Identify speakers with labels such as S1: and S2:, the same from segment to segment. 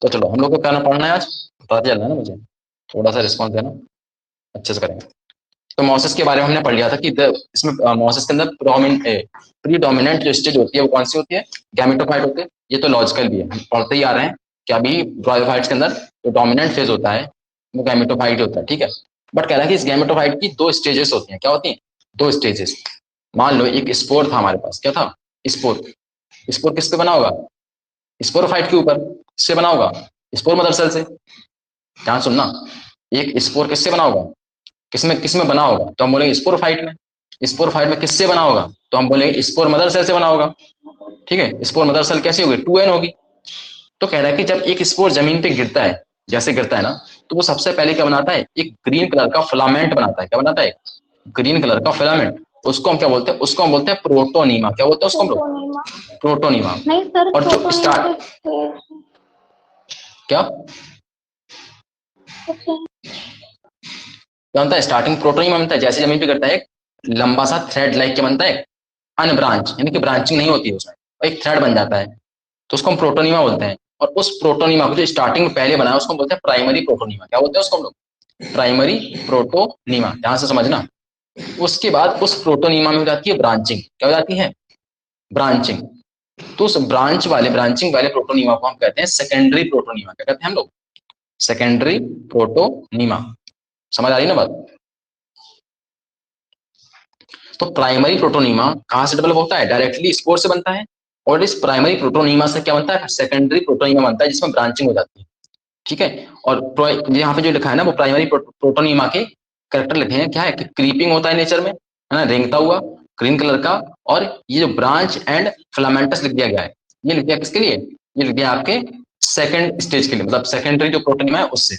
S1: तो चलो हम लोग को क्या पढ़ना है आज, पता चल रहा है ना मुझे, थोड़ा सा रिस्पॉन्स देना, अच्छे से करेंगे। तो मॉसिस के बारे में हमने पढ़ लिया था कि इसमें मॉसिस के अंदर प्रीडोमिनेंट जो स्टेज होती है वो कौन सी होती है, गैमेटोफाइट होते हैं। ये तो लॉजिकल भी है, हम पढ़ते ही आ रहे हैं कि अभी ब्रायोफाइट्स के अंदर जो डोमिनेंट फेज होता है वो गैमेटोफाइट होता है, ठीक है। बट कह रहा है कि इस गैमेटोफाइट की दो स्टेजेस होती हैं, क्या होती हैं, दो स्टेजेस। मान लो एक स्पोर था हमारे पास, क्या था, स्पोर। स्पोर किस पे बना होगा, स्पोरोफाइट के ऊपर, किससे बना होगा, स्पोर मदर सेल से। ध्यान सुनना, एक स्पोर किससे बना होगा, किसमें किसमें बना होगा, तो हम बोलेंगे स्पोरोफाइट में। स्पोरोफाइट में किससे बना होगा, तो हम बोलेंगे स्पोर मदर सेल से बना होगा, ठीक है। स्पोर मदर सेल कैसी होगी, 2n होगी। तो कह रहा है कि जब एक स्पोर जमीन पे गिरता है, जैसे गिरता है ना, तो वो सबसे पहले क्या बनाता है, एक ग्रीन कलर का फिलामेंट बनाता है। क्या बनाता है, ग्रीन कलर का फिलामेंट। उसको हम क्या बोलते हैं, उसको हम बोलते हैं प्रोटोनीमा। क्या बोलते हैं उसको हम लोग,
S2: प्रोटोनीमा।
S1: प्रोटोनीमा।
S2: नहीं सर,
S1: और जो
S2: प्रोटोनीमा
S1: स्टार्ट, क्या बनता है, स्टार्टिंग प्रोटोनीमा बनता है, जैसे जमीन पे गिरता है एक लंबा सा थ्रेड लाइक के बनता है, अनब्रांच, यानी कि ब्रांचिंग नहीं होती है उसमें, एक थ्रेड बन जाता है, तो उसको हम प्रोटोनीमा बोलते हैं। और उस प्रोटोनीमा को जो स्टार्टिंग में पहले बनाया उसको हम बोलते हैं प्राइमरी प्रोटोनीमा। क्या बोलते हैं उसको हम लोग, प्राइमरी प्रोटोनीमा। ध्यान से समझना। उसके बाद उस प्रोटोनीमा में हो जाती है ब्रांचिंग। क्या हो जाती है, ब्रांचिंग। तो उस ब्रांचिंग वाले प्रोटोनीमा को हम कहते हैं सेकेंडरी प्रोटोनीमा। क्या कहते हैं हम लोग, सेकेंडरी प्रोटोनीमा। समझ आ रही ना बात। तो प्राइमरी प्रोटोनीमा कहां से डेवलप होता है, डायरेक्टली स्पोर से बनता है। और इस प्राइमरी प्रोटोनीमा से क्या बनता है, सेकेंडरी प्रोटोनीमा बनता है, जिसमें ब्रांचिंग हो जाती है, ठीक है। और यहाँ पे जो लिखा है ना, वो प्राइमरी प्रोटोनीमा के करेक्टर लिखे हैं, क्या है कि क्रीपिंग होता है नेचर में, है ना, रेंगता हुआ, ग्रीन कलर का। और ये जो ब्रांच एंड फिलामेंटस लिख दिया गया है, ये लिख दिया किसके लिए, ये लिख दिया आपके सेकंड स्टेज के लिए, मतलब सेकेंडरी जो प्रोटोनीमा है उससे।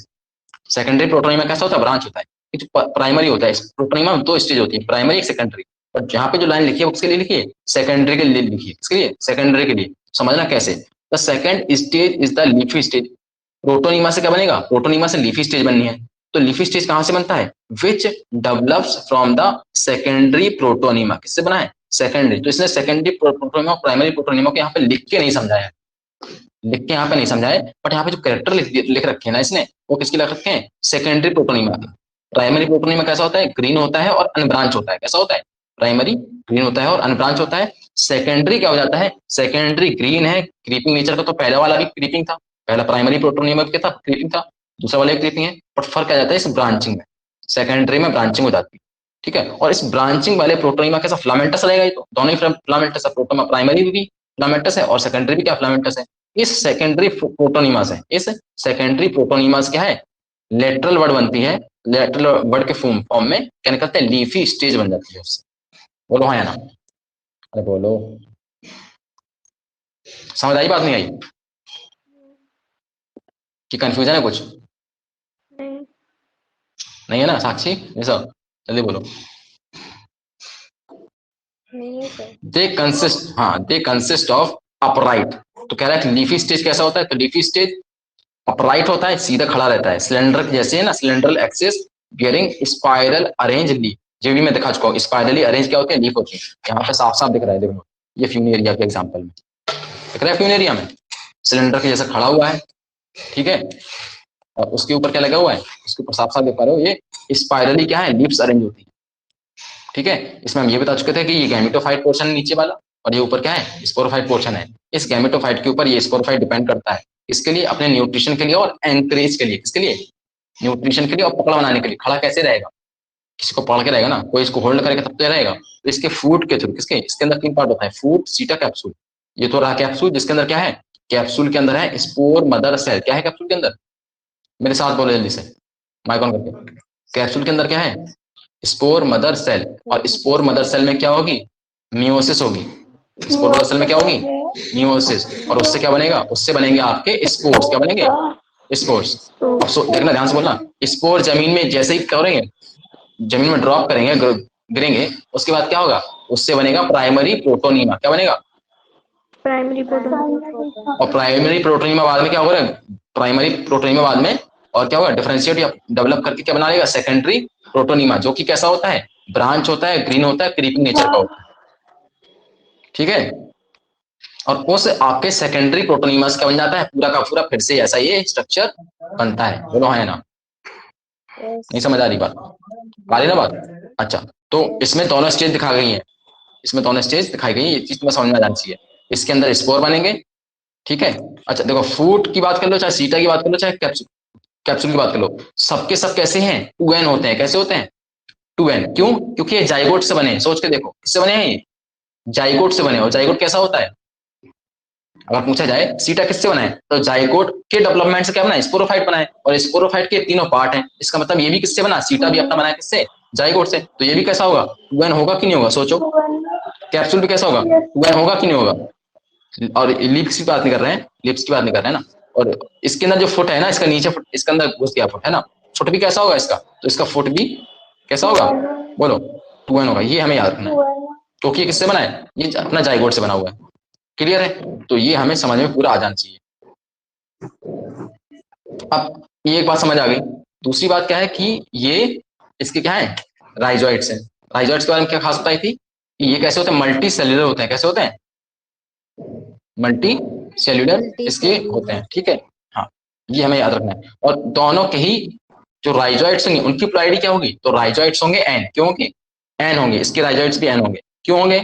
S1: सेकेंडरी प्रोटोनीमा कैसा होता है, ब्रांच होता है। जो प्राइमरी होता है, इस प्रोटोनीमा में दो स्टेज होती है, प्राइमरी एक सेकेंडरी। और जहाँ पे जो लाइन लिखी है उसके लिए लिखिए, सेकेंडरी के लिए लिखिए, इसके लिए सेकेंडरी के लिए। समझना कैसे, the second stage is the leafy stage. Protonema से क्या बनेगा, प्रोटोनीमा से लीफी स्टेज बननी है। तो लीफी स्टेज कहां से बनता है, which develops from the secondary protonema. किससे बना है, सेकेंडरी। तो इसने सेकेंडरी प्रोटोनीमा प्राइमरी प्रोटोनीमा को यहाँ पे लिख के नहीं समझाया, लिख के यहाँ पे नहीं समझाए, बट यहाँ पे जो कैरेक्टर लिख रखे हैं ना इसने, वो किसके लिख रखे हैं, सेकेंडरी प्रोटोनीमा के। प्राइमरी प्रोटोनीमा कैसा होता है, ग्रीन होता है और अनब्रांच होता है। कैसा होता है, प्राइमरी ग्रीन होता है और अनब्रांच होता है। सेकेंडरी क्या हो जाता है, सेकेंडरी ग्रीन है, क्रीपिंग नेचर का। तो पहला वाला भी क्रीपिंग था, पहला प्राइमरी प्रोटोनीमा क्या था, क्रीपिंग था। दूसरा वाला क्रीपिंग है, बट फर्क क्या जाता है इस ब्रांचिंग में, सेकेंडरी में ब्रांचिंग हो जाती है, ठीक है। और इस ब्रांचिंग वाले प्रोटोनीमा कैसा, फिलामेंटस रहेगा। ये तो दोनों ही फिलामेंटस है, प्रोटोमा प्राइमरी भी फिलामेंटस है और सेकेंडरी भी क्या फिलामेंटस है। इस सेकेंडरी प्रोटोनीमा से, इस सेकेंडरी प्रोटोनीमा से क्या है, लेटरल वर्ड बनती है। लेटरल वर्ड के फॉर्म में क्या निकलते हैं, लीफी स्टेज बन जाती है उससे। बोलो हाँ या ना, अरे बोलो, समझ आई बात, नहीं आई कि कंफ्यूजन है कुछ,
S2: नहीं।
S1: नहीं है ना साक्षी, ऐसा जल्दी बोलो।
S2: नहीं है सर।
S1: दे कंसिस्ट, हाँ दे कंसिस्ट ऑफ अपराइट। तो कह रहा है लीफी स्टेज कैसा होता है, तो लीफी स्टेज अपराइट होता है, सीधा खड़ा रहता है, सिलेंडर जैसे है ना, cylindrical axis bearing spiral arrange leaf. जो भी मैं दिखा चुका हूँ, स्पाइरली अरेंज क्या होते हैं, लीफ होती है। यहाँ पे साफ साफ दिख रहा है, देखो ये फ्यूनेरिया के एग्जाम्पल में दिख रहा है, फ्यूनेरिया में सिलेंडर के जैसा खड़ा हुआ है, ठीक है। और उसके ऊपर क्या लगा हुआ है, उसके ऊपर साफ साफ देख पा रहे हो, ये स्पाइरली क्या है, लीव्स अरेंज होती है, ठीक है। इसमें हम ये बता चुके थे कि ये गैमेटोफाइट पोर्शन है नीचे वाला, और ये ऊपर क्या है, स्पोरोफाइट पोर्शन है। इस गैमेटोफाइट के ऊपर ये स्पोरोफाइट डिपेंड करता है, इसके लिए अपने न्यूट्रिशन के लिए और एंकरेज के लिए, किसके लिए, न्यूट्रिशन के लिए और पकड़ बनाने के लिए। खड़ा कैसे रहेगा, किसी को पकड़ के रहेगा ना, कोई इसको होल्ड करेगा तब तो रहेगा। तो इसके फूड के थ्रू, किसके, इसके अंदर तीन पार्ट होता है, फूड, सीटा, कैप्सूल। ये तो रहा कैप्सूल, जिसके अंदर क्या है, कैप्सूल के अंदर है स्पोर मदर सेल। क्या है कैप्सूल के अंदर, मेरे साथ बोलो जल्दी से, माइक ऑन करके। कैप्सूल के अंदर क्या है, स्पोर मदर सेल। और स्पोर मदर सेल में क्या होगी, मियोसिस होगी। स्पोर मदर सेल में क्या होगी, मियोसिस। और उससे क्या बनेगा, उससे बनेंगे आपके स्पोर्स। क्या बनेंगे, स्पोर्स। अब देखना ध्यान से बोलना, स्पोर जमीन में जैसे ही करेंगे, जमीन में ड्रॉप करेंगे, गिरेंगे, उसके बाद क्या होगा, उससे बनेगा प्राइमरी प्रोटोनीमा। क्या बनेगा,
S2: प्राइमरी प्रोटोनीमा।
S1: और प्राइमरी प्रोटोनीमा बाद में क्या होगा, प्राइमरी प्रोटोनीमा बाद में और क्या होगा, डिफरेंशिएट या डेवलप करके क्या बना लेगा, सेकेंडरी प्रोटोनीमा, जो कि कैसा होता है, ब्रांच होता है, ग्रीन होता है, क्रीपिंग नेचर का होता है, ठीक है। और उस आपके सेकेंडरी प्रोटोनीमा से क्या बन जाता है, पूरा का पूरा फिर से ऐसा ये स्ट्रक्चर बनता है। बोलो हाँ या ना? नहीं समझ आ रही बात? आ रही ना बात? अच्छा, तो इसमें दोनों स्टेज दिखा गई है, इसमें दोनों स्टेज दिखाई गई, ये चीज तुम्हें समझ में आ जानी चाहिए। इसके अंदर स्पोर बनेंगे, ठीक है। अच्छा देखो, फ्रूट की बात कर लो, चाहे सीटा की बात कर लो, चाहे कैप्सूल कैप्सूल की बात कर लो, सबके सब कैसे हैं, 2n होते हैं। कैसे होते हैं? 2n। क्यों? क्योंकि ये जाइगोट से बने हैं। सोच के देखो, किससे बने हैं ये? जाइगोट से बने। और जाइगोट कैसा होता है? अगर पूछा जाए सीटा किससे बना है, तो जाइगोट के डेवलपमेंट से क्या बना है, स्पोरोफाइट बना है। और स्पोरोफाइट के तीनों पार्ट हैं, इसका मतलब ये भी किससे बना, सीटा भी अपना बना है किससे, जाइगोट से। तो ये भी कैसा होगा, 2n होगा कि नहीं होगा, सोचो। कैप्सूल भी कैसा होगा, 2n होगा कि नहीं होगा। और लिप्स की बात नहीं कर रहे हैं, लिप्स की बात नहीं कर रहे हैं ना। और इसके अंदर जो फुट है ना, इसका नीचे फुट, इसके अंदर घुस गया फुट है ना, फुट भी कैसा होगा इसका, तो इसका फुट भी कैसा होगा, बोलो 2n होगा। ये हमें याद रखना है, क्योंकि ये किससे बना है, ये अपना जाइगोट से बना हुआ है। क्लियर है? तो ये हमें समझ में पूरा आ जाना चाहिए। अब ये एक बात समझ आ गई। दूसरी बात क्या है कि ये इसके क्या है, राइजोइड्स हैं। राइजोइड्स के बारे में क्या खास बताई थी कि ये कैसे होते हैं, मल्टी सेल्यूलर होते हैं। कैसे होते हैं, मल्टी सेल्यूलर इसके होते हैं, ठीक है। हाँ, ये हमें याद रखना है। और दोनों के ही जो राइजोइड्स होंगे उनकी प्लाइडी क्या होगी, तो राइजोइड्स होंगे एन। क्यों होंगे, एन होंगे। इसके राइजोइड्स भी एन होंगे। क्यों होंगे,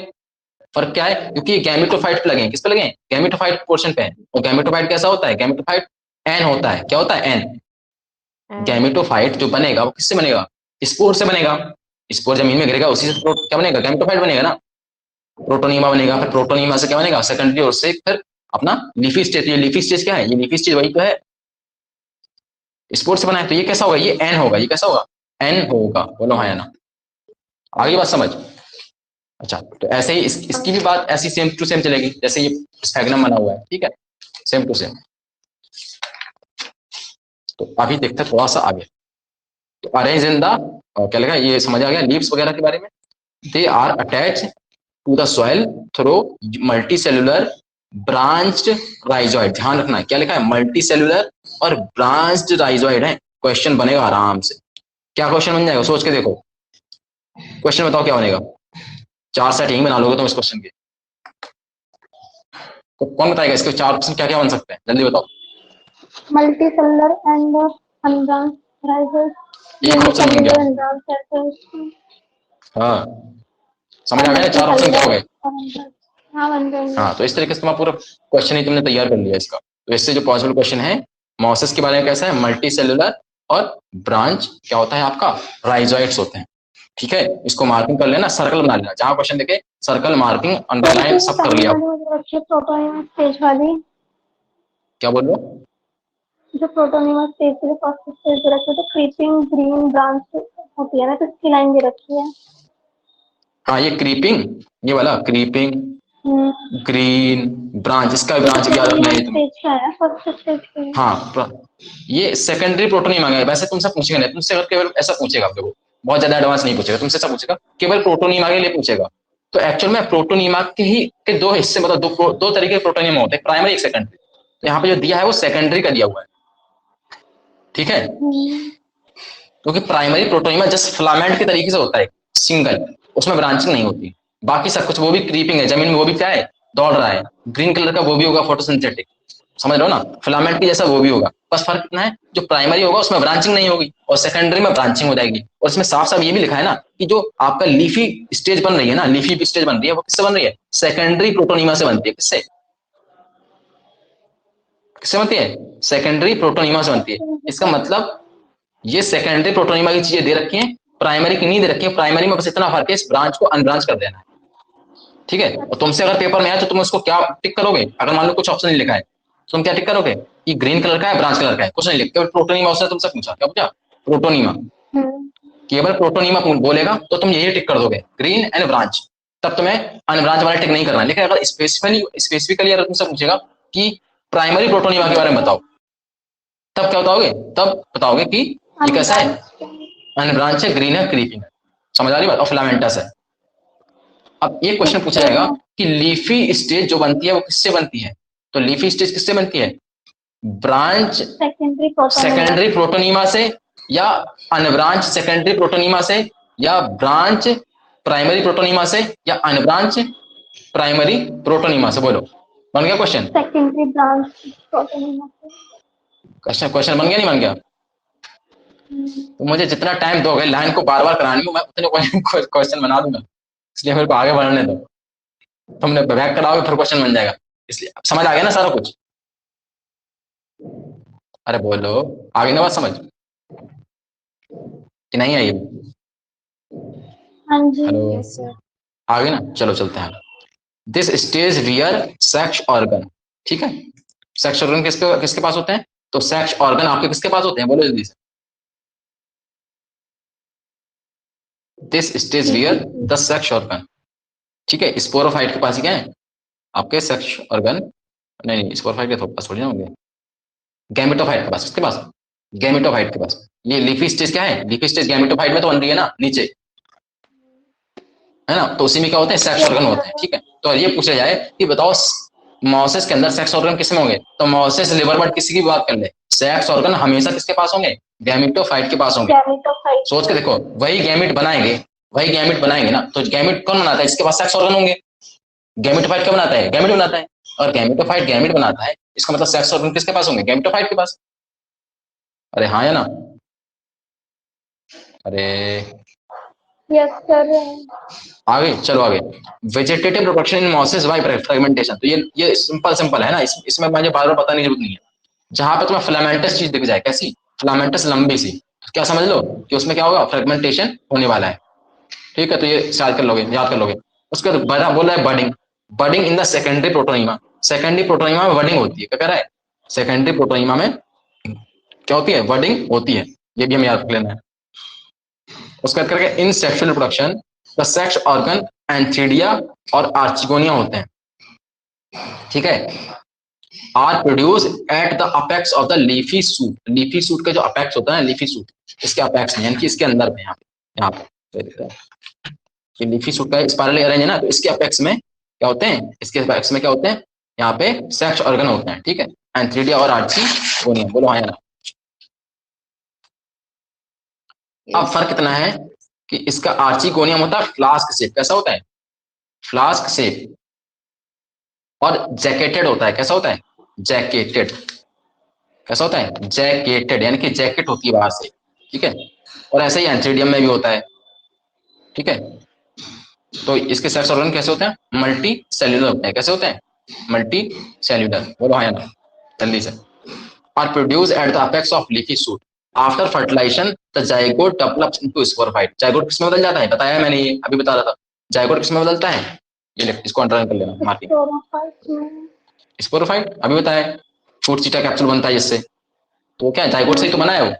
S1: फर्क क्या है, क्योंकि गैमेटोफाइट पे लगे हैं। किस पे लगे हैं, गैमेटोफाइट पोर्शन पे है। और गैमेटोफाइट कैसा होता है, गैमेटोफाइट एन होता है। क्या होता है, एन। गैमेटोफाइट जो बनेगा वो किससे बनेगा, स्पोर से बनेगा। स्पोर जमीन में गिरेगा, उसी से क्या बनेगा, गैमेटोफाइट बनेगा ना। प्रोटोनीमा बनेगा, फिर प्रोटोनीमा से क्या बनेगा, सेकेंडरी और से फिर अपना लीफी स्टेज। ये लीफी स्टेज क्या है, ये लीफी स्टेज वही तो है, स्पोर से बना है। तो ये कैसा होगा, ये एन होगा। ये कैसा होगा, एन होगा। बोलो हाँ या ना? आगे बात समझ? अच्छा, तो ऐसे ही इसकी भी बात ऐसी सेम टू सेम चलेगी, जैसे ये स्फेग्नम बना हुआ है, ठीक है, सेम टू सेम। तो अभी देखते हैं थोड़ा सा आगे। तो अरेंज इन द, क्या लगा, ये समझ आ गया लीव्स वगैरह के बारे में। They are attach to the soil through multicellular branched rhizoid. ध्यान रखना है क्या लिखा है, मल्टी सेल्यूलर और ब्रांच्ड राइजोइड है। क्वेश्चन बनेगा आराम से। क्या क्वेश्चन बन जाएगा, सोच के देखो। क्वेश्चन बताओ क्या बनेगा, 4 सेट यही बना लोगे तुम इस क्वेश्चन के। तो कौन बताएगा इसके 4 ऑप्शन क्या क्या बन सकते हैं, जल्दी बताओ।
S2: Multi cellular and unbranched rhizoid.
S1: एक ऑप्शन बन गया। हाँ, समझ आ गया, 4 ऑप्शन क्या हो गए।
S2: हाँ, बन जाएंगे।
S1: हाँ, तो इस तरीके से तुम्हारा पूरा क्वेश्चन ही तुमने तैयार कर लिया इसका। तो इससे जो पॉसिबल क्वेश्चन है मॉसेस के बारे में कैसा है, मल्टी सेल्यूलर और ब्रांच क्या होता है आपका, राइजोइड्स होते हैं, ठीक है। इसको मार्किंग कर लेना, सर्कल बना लेना, जहां क्वेश्चन देखे सर्कल मार्किंग अंडरलाइन सब कर लिया।
S2: प्रोटोनिमा स्टेज वाली,
S1: क्या बोल रहे हो,
S2: जो प्रोटोनिमा स्टेज के लिए फर्स्ट स्टेज दे रखी है, तो क्रीपिंग ग्रीन ब्रांच होती है ना, तो इसकी लाइन दे रखी है।
S1: हाँ ये क्रीपिंग, ये वाला क्रीपिंग ग्रीन ब्रांच, इसका ब्रांच याद रखना है तुम्हें।
S2: स्टेज क्या है, फर्स्ट स्टेज पे।
S1: हाँ, ये सेकेंडरी प्रोटोनिमा है। वैसे तुमसे पूछेगा नहीं, तुमसे अगर केवल ऐसा पूछेगा, आप देखो बहुत ज्यादा एडवांस नहीं पूछेगा, तुमसे ऐसा पूछेगा केवल प्रोटोनिमा के लिए पूछेगा। तो एक्चुअल में प्रोटोनिमा के ही के 2 हिस्से, मतलब दो तरीके के प्रोटोनिमा होते हैं, प्राइमरी एक सेकेंडरी। तो यहाँ पे जो दिया है वो सेकेंडरी का दिया हुआ है, ठीक है। क्योंकि प्राइमरी प्रोटोनिमा जस्ट फिलामेंट के तरीके से होता है, सिंगल, उसमें ब्रांचिंग नहीं होती। बाकी सब कुछ वो भी क्रीपिंग है, जमीन में वो भी क्या है, दौड़ रहा है। ग्रीन कलर का वो भी होगा फोटोसिंथेटिक, समझ लो ना, फिलामेंट की जैसा वो भी होगा। बस फर्क इतना है, जो प्राइमरी होगा उसमें ब्रांचिंग नहीं होगी और सेकेंडरी में ब्रांचिंग हो जाएगी। और इसमें साफ साफ ये भी लिखा है ना कि जो आपका लीफी स्टेज बन रही है ना, लीफी स्टेज बन रही है, वो किससे बन रही है, सेकेंडरी प्रोटोनिमा से बनती है। किससे किससे बनती है, सेकेंडरी प्रोटोनिमा से बनती है। इसका मतलब ये सेकेंडरी प्रोटोनिमा की चीजें दे रखी हैं, प्राइमरी की नहीं दे रखी है। प्राइमरी में बस इतना फर्क है, इस ब्रांच को अनब्रांच कर देना है, ठीक है। और तुमसे अगर पेपर में आए तो तुम उसको क्या टिक करोगे, अगर मान लो कुछ ऑप्शन नहीं लिखा है तो तुम क्या टिक करोगे कि ग्रीन कलर का है, ब्रांच कलर का है, कुछ नहीं लिखा, केवल प्रोटोनिमा। उसने तुमसे पूछा, क्या पूछा, प्रोटोनिमा, केवल प्रोटोनिमा बोलेगा तो तुम यही टिक कर दोगे, ग्रीन एंड ब्रांच। तब तुम्हें अनब्रांच वाला टिक नहीं करना। लेकिन अगर स्पेसिफिकली अगर तुमसे पूछेगा कि प्राइमरी प्रोटोनिमा के बारे में बताओ, तब क्या बताओगे, तब बताओगे कि ये कैसा है, अनब्रांच है, ग्रीन है, क्रीपिंग है। समझ आ रही बात, और फिलामेंटस है। अब ये क्वेश्चन पूछा जाएगा कि लीफी स्टेज जो बनती है वो किससे बनती है, तो लीफी स्टेज किससे बनती है, ब्रांच सेकेंडरी प्रोटोनिमा से, या अनब्रांच सेकेंडरी प्रोटोनिमा से, या ब्रांच प्राइमरी प्रोटोनिमा से, या अनब्रांच प्राइमरी प्रोटोनिमा से। बोलो बन गया क्वेश्चन?
S2: सेकेंडरी ब्रांच प्रोटोनीमा से।
S1: क्वेश्चन बन गया, नहीं बन गया? तो मुझे जितना टाइम दोगे लाइन को बार बार करानी हो, मैं उतने क्वेश्चन बना दूंगा, इसलिए मेरे को आगे बढ़ने दो। तुमने बैक कराओगे फिर क्वेश्चन बन जाएगा, इसलिए समझ आ गया ना सारा कुछ? अरे बोलो, आ गई ना बात समझ कि नहीं आई?
S2: हाँ जी।
S1: Hello,
S3: yes sir.
S1: आ गई ना? चलो चलते हैं। This stage rear sex organ, ठीक है? सेक्स ऑर्गन किसके किसके पास होते हैं? तो सेक्स ऑर्गन आपके किसके पास होते हैं, बोलो जल्दी से। This stage rear the sex organ, ठीक है? स्पोरोफाइट के पास ही क्या है? आपके सेक्स ऑर्गन, नहीं स्पोरोफाइट के पास थोड़ी ना होंगे, गैमेटोफाइट के पास, किसके पास? गैमेटोफाइट के पास। ये लीफी स्टेज क्या है? लीफी स्टेज गैमेटोफाइट में तो बन रही है ना नीचे, है ना? तो उसी में क्या होते हैं? सेक्स ऑर्गन होते हैं, ठीक है? तो ये पूछा जाए कि बताओ मॉसेस के अंदर सेक्स ऑर्गन किसमें होंगे, तो मॉसेस लिवर बर्ड किसी की बात कर ले, सेक्स ऑर्गन हमेशा किसके पास होंगे? गैमेटोफाइट के पास होंगे।
S2: गैमेटोफाइट।
S1: सोच के देखो, वही गैमेट बनाएंगे, वही गैमेट बनाएंगे ना, तो गैमेट कौन बनाता है? जिसके पास सेक्स ऑर्गन होंगे। गैमेटोफाइट क्या बनाता है? गैमेट बनाता है। और गैमेटोफाइट गैमेट बनाता है, इसका मतलब सेक्स ऑर्गन किसके पास होंगे? गैमेटोफाइट के पास। अरे हाँ या ना? अरे
S2: यस सर।
S1: आगे चलो आगे। Vegetative reproduction in mosses by fragmentation, तो ये सिंपल है ना, इसमें मुझे बार बार बताने की जरूरत नहीं है। जहां पे तुम्हें फिलामेंटस चीज दिख जाए, कैसी? फिलामेंटस लंबी सी, क्या समझ लो कि उसमें क्या होगा? फ्रेगमेंटेशन होने वाला है, ठीक है? तो ये याद कर लोगे, याद कर लोगे। उसके बाद बड़ा बोल रहा है budding, budding in the secondary protonema. Secondary protonema में बडिंग होती है, क्या कह रहा है? सेकेंडरी प्रोटोनीमा में क्या होती है? बडिंग होती है, ये भी हमें याद कर लेना है। उसके बाद करके in sexual reproduction the sex organ antheridia और आर्चिगोनिया होते हैं, ठीक है? Are produce at the apex of the leafy shoot. Leafy shoot का जो अपेक्स होता है, लीफी सूट इसके अपेक्स में, यानी कि इसके अंदर में, यहाँ पे ये लीफी सूट का स्पाइरली अरेंज है ना, तो इसके अपेक्स में क्या होते हैं? इसके अपेक्स में क्या होते हैं? यहाँ पे सेक्स ऑर्गन होते हैं, ठीक है? एंथीडिया और आर्चिगोनिया, बोलो हाँ या ना? अब फर्क इतना है कि इसका आर्चिगोनियम होता है फ्लास्क शेप, कैसा होता है? Flask shape. और जैकेटेड होता है, कैसा होता है? जैकेटेड। कैसा होता है? जैकेटेड, यानी कि जैकेट होती है बाहर से, ठीक है? और ऐसे ही एंथीडियम में भी होता है, ठीक है? तो इसके सेक्स ऑर्गन कैसे होते हैं? मल्टी सेल्यूलर होते हैं, कैसे होते हैं? मल्टी सेल्यूलर, बोलो हाँ या ना जल्दी से। Are produce at the apex of leafy shoot after fertilisation the zygote develops into sporophyte. Zygote किसमें बदल जाता है? बताया मैंने, ये अभी बता रहा था। जाइगोट किसमें बदलता है? ये लिख, इसको अंडरलाइन कर लेना, मार्किंग। स्पोरोफाइट अभी बताया, फूड चीटा कैप्सूल बनता है इससे, तो क्या है? जाइगोट से ही तो बना है वो,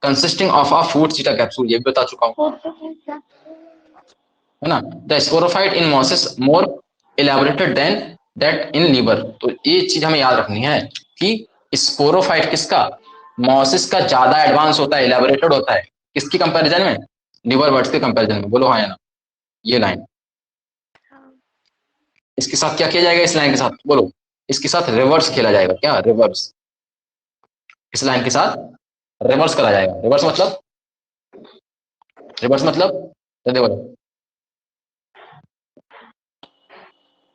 S1: consisting of a foot seta capsule, ये भी बता चुका हूँ, है ना? The sporophyte in mosses more elaborated than that in liver. तो ये चीज हमें याद रखनी है कि स्पोरोफाइट किसका? मॉसिस का ज्यादा एडवांस होता है, इलेबोरेटेड होता है, किसकी कंपैरिजन में? लिवर बर्ड्स के कंपैरिजन में, बोलो हाँ या ना? ये लाइन, इसके साथ क्या किया जाएगा? इस लाइन के साथ बोलो, इसके साथ रिवर्स खेला जाएगा, क्या? रिवर्स। इस लाइन के साथ रिवर्स करा जाएगा। रिवर्स मतलब, रिवर्स मतलब जल्दी बोलो।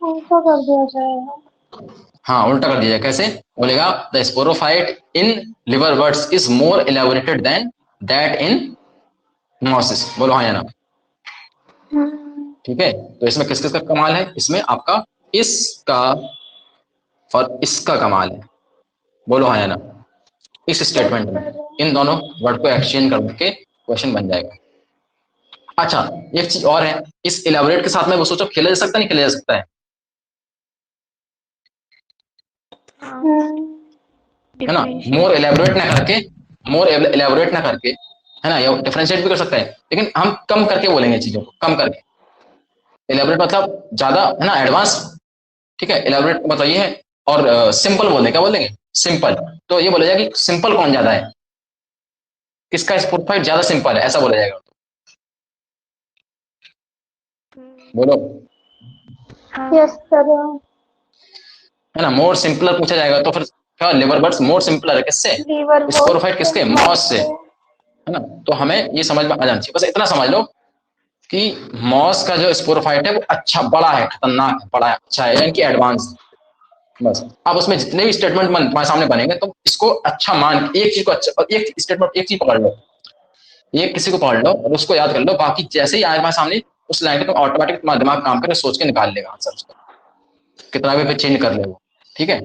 S2: उल्टा कर दिया जाएगा।
S1: हाँ उल्टा कर दिया जाए, कैसे बोलेगा? The sporophyte in liver birds is more elaborated than that in mosses, बोलो हाँ या ना? ठीक है? तो इसमें किस किस का कमाल है? इसमें आपका इसका और इसका कमाल है, बोलो हाँ या ना? इस स्टेटमेंट में इन दोनों वर्ड को एक्सचेंज करके क्वेश्चन बन जाएगा। अच्छा एक चीज और है, इस इलेबोरेट के साथ में वो सोचो खेला जा सकता है, नहीं खेला जा सकता है? है ना? मोर इलेबोरेट ना करके, मोर इलेबोरेट ना करके, है ना? ये डिफरेंशिएट भी कर सकता है, लेकिन हम कम करके बोलेंगे चीजों को, कम करके। इलेबोरेट मतलब ज्यादा, है ना? एडवांस, ठीक है? इलेबोरेट मतलब ये है। और सिंपल बोलने, क्या बोलेंगे? सिंपल। तो ये बोला जाएगा कि सिंपल कौन ज्यादा है, किसका स्पोरोफाइट ज्यादा सिंपल है, ऐसा बोला जाएगा। बोलो।
S2: Yes sir.
S1: है ना? मोर सिंपलर पूछा जाएगा तो फिर क्या? लिवर बर्ड्स मोर सिंपलर है, किससे?
S2: लीवर
S1: स्पोरोफाइट किसके? मॉस से, है ना? तो हमें ये समझ में आ जाना चाहिए, बस इतना समझ लो कि मॉस का जो स्पोरोफाइट है वो अच्छा, बड़ा है, खतरनाक है, बड़ा है, अच्छा है, यानी कि एडवांस। बस अब उसमें जितने भी स्टेटमेंट तुम्हारे सामने बनेंगे तो इसको अच्छा मान एक चीज को अच्छा एक स्टेटमेंट एक चीज पकड़ लो, एक किसी को पढ़ लो और उसको याद कर लो, बाकी जैसे ही आए हमारे सामने उस लाइन पे तुम ऑटोमेटिक तुम्हारा दिमाग काम करे सोच के निकाल लेगा आंसर उसका, कितना भी चेंज कर ले वो। ठीक है,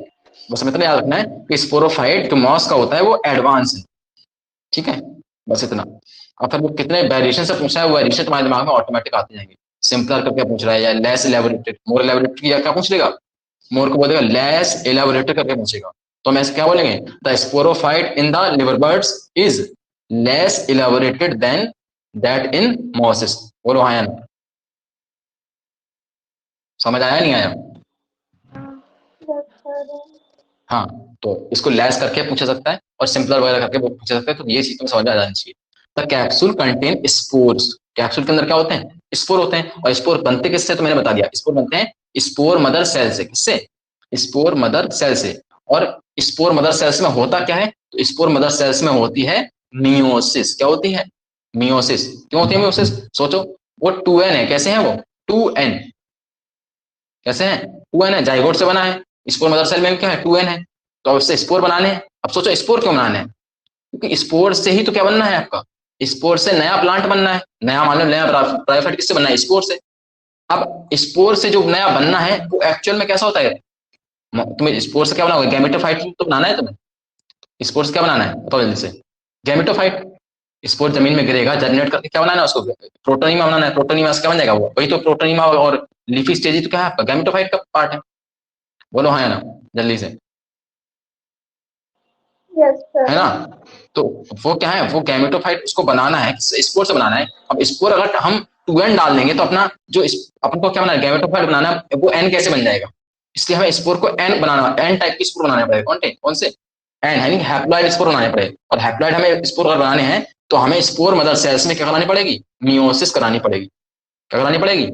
S1: बस हमें इतना याद रखना है कि स्पोरोफाइट जो मॉस का होता है वो एडवांस है। ठीक है, बस इतना। अब फिर वो कितने वेरिएशन से पूछा है वो वेरिएशन तुम्हारे दिमाग में ऑटोमेटिक आते जाएंगे। सिंपलर करके पूछ रहा है या लेस एलेबोरेटेड, मोर एलेबोरेटेड या क्या पूछ लेगा, मोर को बोलेगा लेस एलेबोरेटेड करके पूछेगा, तो हम ऐसे क्या बोलेंगे, the sporophyte in the liver birds is less elaborated than that in mosses. बोलो हाँ या ना, समझ आया नहीं आया? हाँ, तो इसको लेस करके पूछा सकता है और सिंपलर वगैरह करके पूछा सकता है, तो ये चीज तुम्हें समझ आ जानी चाहिए। The capsule contain spores, capsule के अंदर क्या होते हैं, स्पोर होते हैं, और स्पोर बनते किससे तो मैंने बता दिया, स्पोर बनते हैं स्पोर मदर सेल से। किससे? स्पोर मदर सेल से। और स्पोर मदर सेल्स में होता क्या है, तो स्पोर मदर सेल्स में होती है मियोसिस। क्या होती है? मियोसिस। क्यों होती है मियोसिस? सोचो, वो 2n है, कैसे है वो 2n, कैसे है 2n है, जाइगोट से बना है, स्पोर मदर सेल में क्या है 2n है, तो अब इससे स्पोर बनाने हैं। अब सोचो स्पोर क्यों बनाने हैं, क्योंकि स्पोर से ही तो क्या बनना है आपका, स्पोर से नया प्लांट बनना है, नया मान लो नया ब्रायोफाइट किससे बनना है, स्पोर से। अब स्पोर से जो नया बनना है वो एक्चुअल में कैसा होता है, तुम्हें स्पोर से क्या बनाओगे, गैमेटोफाइट तो बनाना है तुम्हें, स्पोर से क्या बनाना है बताओ जल्दी से, गैमेटोफाइट। स्पोर जमीन में गिरेगा, जर्मिनेट करके क्या बनाना है उसको, प्रोटोनीमा बनाना है, प्रोटोनीमा से क्या बन जाएगा वो, वही तो प्रोटोनीमा और लीफी स्टेज तो क्या है आपका, गैमेटोफाइट का पार्ट है। बोलो हाँ या ना जल्दी से,
S2: यस सर।
S1: है ना? तो वो क्या है, वो गैमेटोफाइट उसको बनाना है, स्पोर से बनाना है। अब स्पोर अगर हम 2n डाल देंगे तो अपना जो अपन को क्या बनाना है, गैमेटोफाइट बनाना है, वो n कैसे बन जाएगा, इसलिए हमें स्पोर को n बनाना, n टाइप की स्पोर बनाने पड़ेगा। कौन से n यानी हैप्लॉइड स्पोर बनाने पड़ेगा, और हैप्लॉइड हमें स्पोर अगर बनाने हैं तो हमें स्पोर मदर सेल्स में क्या करानी पड़ेगी, मियोसिस करानी पड़ेगी। क्या करानी पड़ेगी,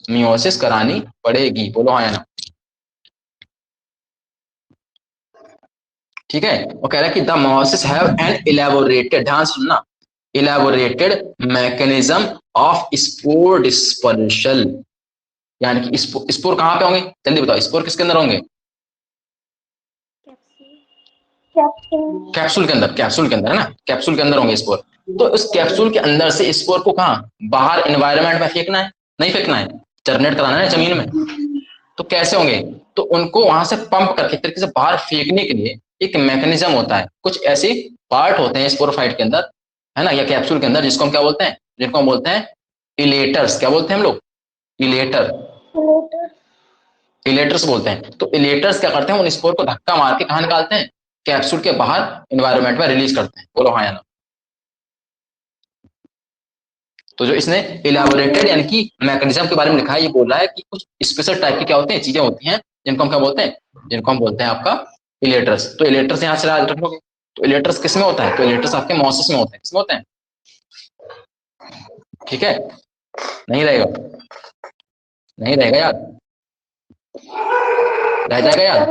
S1: मियोसिस करानी पड़ेगी। बोलो हाँ या ना। ठीक है, वो कह रहा है कि द मोसिस हैव एन इलेबोरेटेड, ध्यान सुनना, elaborated mechanism of spore dispersion, यानी कि स्पोर कहां पे होंगे, जल्दी बताओ, स्पोर किसके अंदर होंगे, कैप्सूल के अंदर, कैप्सूल के अंदर है ना, कैप्सूल के अंदर होंगे स्पोर। तो उस कैप्सूल के अंदर से स्पोर को कहां, बाहर एनवायरनमेंट में फेंकना है, नहीं फेंकना है, जर्मिनेट कराना है जमीन में। तो कैसे होंगे, तो उनको वहां से पंप करके तरीके से बाहर फेंकने के लिए एक मैकेनिज्म होता है, कुछ ऐसे पार्ट होते हैं स्पोरोफाइट के अंदर, है ना, या कैप्सूल के अंदर, जिसको हम क्या बोलते हैं, जिनको हम बोलते हैं इलेटर्स। क्या बोलते हैं हम लोग, इलेटर, इलेटर्स बोलते हैं। तो इलेटर्स क्या करते हैं, उन स्पोर को धक्का मार के कहाँ निकालते हैं, कैप्सूल के बाहर एनवायरनमेंट में रिलीज करते हैं। बोलो हाँ या ना। तो जो इसने इलेबोरेटेड यानी कि मैकेनिज्म के बारे में लिखा है, ये बोल रहा है कि कुछ स्पेशल टाइप की क्या होते हैं, चीजें होती हैं जिनको हम क्या बोलते हैं, जिनको हम बोलते हैं आपका इलेटर्स। तो इलेटर्स यहाँ से याद रखोगे, तो इलेटर्स किस में होता है, तो इलेटर्स आपके मॉसिस में होते हैं, किसमें होते हैं, ठीक है, नहीं रहेगा, नहीं रहेगा याद, रह जाएगा याद।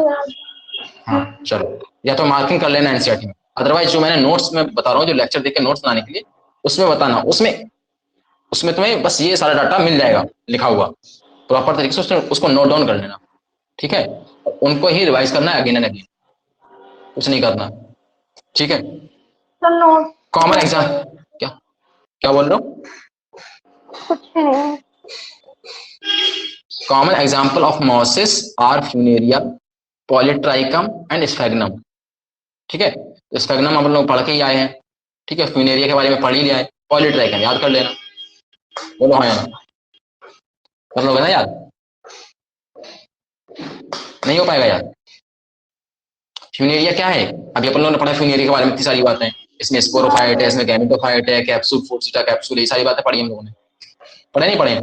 S1: हाँ चलो, या तो मार्किंग कर लेना एनसीईआरटी में, अदरवाइज जो मैंने नोट्स में बता रहा हूँ, जो लेक्चर देके नोट्स बनाने के लिए, उसमें बताना, उसमें उसमें तुम्हें बस ये सारा डाटा मिल जाएगा लिखा हुआ, प्रॉपर तरीके से उसको नोट डाउन कर लेना। ठीक है, उनको ही रिवाइज करना है अगेन एंड अगेन, कुछ नहीं करना। ठीक है, कॉमन एग्जाम, क्या क्या बोल रहे हो,
S2: कुछ नहीं।
S1: Common example of mosses are funaria, polytrichum and sphagnum. ठीक है, स्फेगनम हम लोग पढ़ के ही आए हैं, ठीक है, फ्यूनेरिया के बारे में पढ़ ही लिया है, पॉलीट्राइकम याद कर लेना। बोलो हाँ यार, कर लोगे ना याद, नहीं हो पाएगा यार। फ्यूनेरिया क्या है, अभी अपन लोगों ने पढ़ा फ्यूनेरिया के बारे में, इतनी सारी बातें, इसमें स्पोरोफाइट है, इसमें गैमेटोफाइट है, कैप्सूल, फोर्सिटा कैप्सूल, ये सारी बातें पढ़ी हम लोगों ने, पढ़े नहीं पढ़े?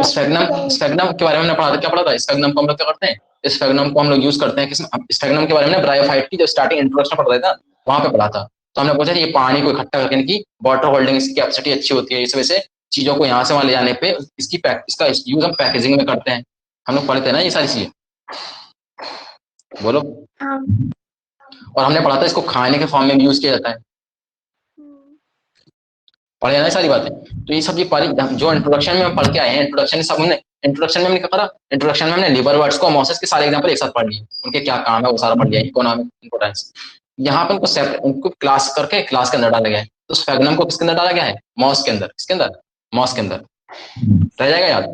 S1: स्फेगनम, स्फेगनम के बारे में पढ़ा था, क्या पढ़ा था, स्फेगनम को हम लोग क्या करते हैं, स्फेगनम को हम लोग यूज करते हैं किस, स्फेगनम के बारे में ब्रायोफाइट की जो स्टार्टिंग इंट्रोडक्शन पढ़ रहा था वहां पे पढ़ा था। तो हमने पूछा ये पानी को इकट्ठा करके इनकी वाटर होल्डिंग इसकी कैपेसिटी अच्छी होती है, इस वजह से चीजों को यहाँ से वहां ले जाने पे इसका यूज हम पैकेजिंग में करते हैं, हम लोग पढ़ते हैं ना ये सारी चीजें। बोलो। और हमने पढ़ा था इसको खाने के फॉर्म में भी यूज किया जाता है, पढ़े ना सारी बातें। तो ये सब जो इंट्रोडक्शन में हम पढ़ के आए हैं, इंट्रोडक्शन सब हमने इंट्रोडक्शन में हमने क्या करा, इंट्रोडक्शन में हमने लिवर वर्ड्स को मोसेस के सारे एग्जांपल एक साथ पढ़ लिए, उनके क्या काम है वो सारा पढ़ लिया, इकोनॉमिक इंपोर्टेंस। यहाँ पे उनको क्लास करके क्लास के अंदर डाला गया है। तो स्फेगनम को किसके अंदर डाला गया है, मॉस के अंदर, किसके अंदर, मॉस के अंदर, रह जाएगा याद।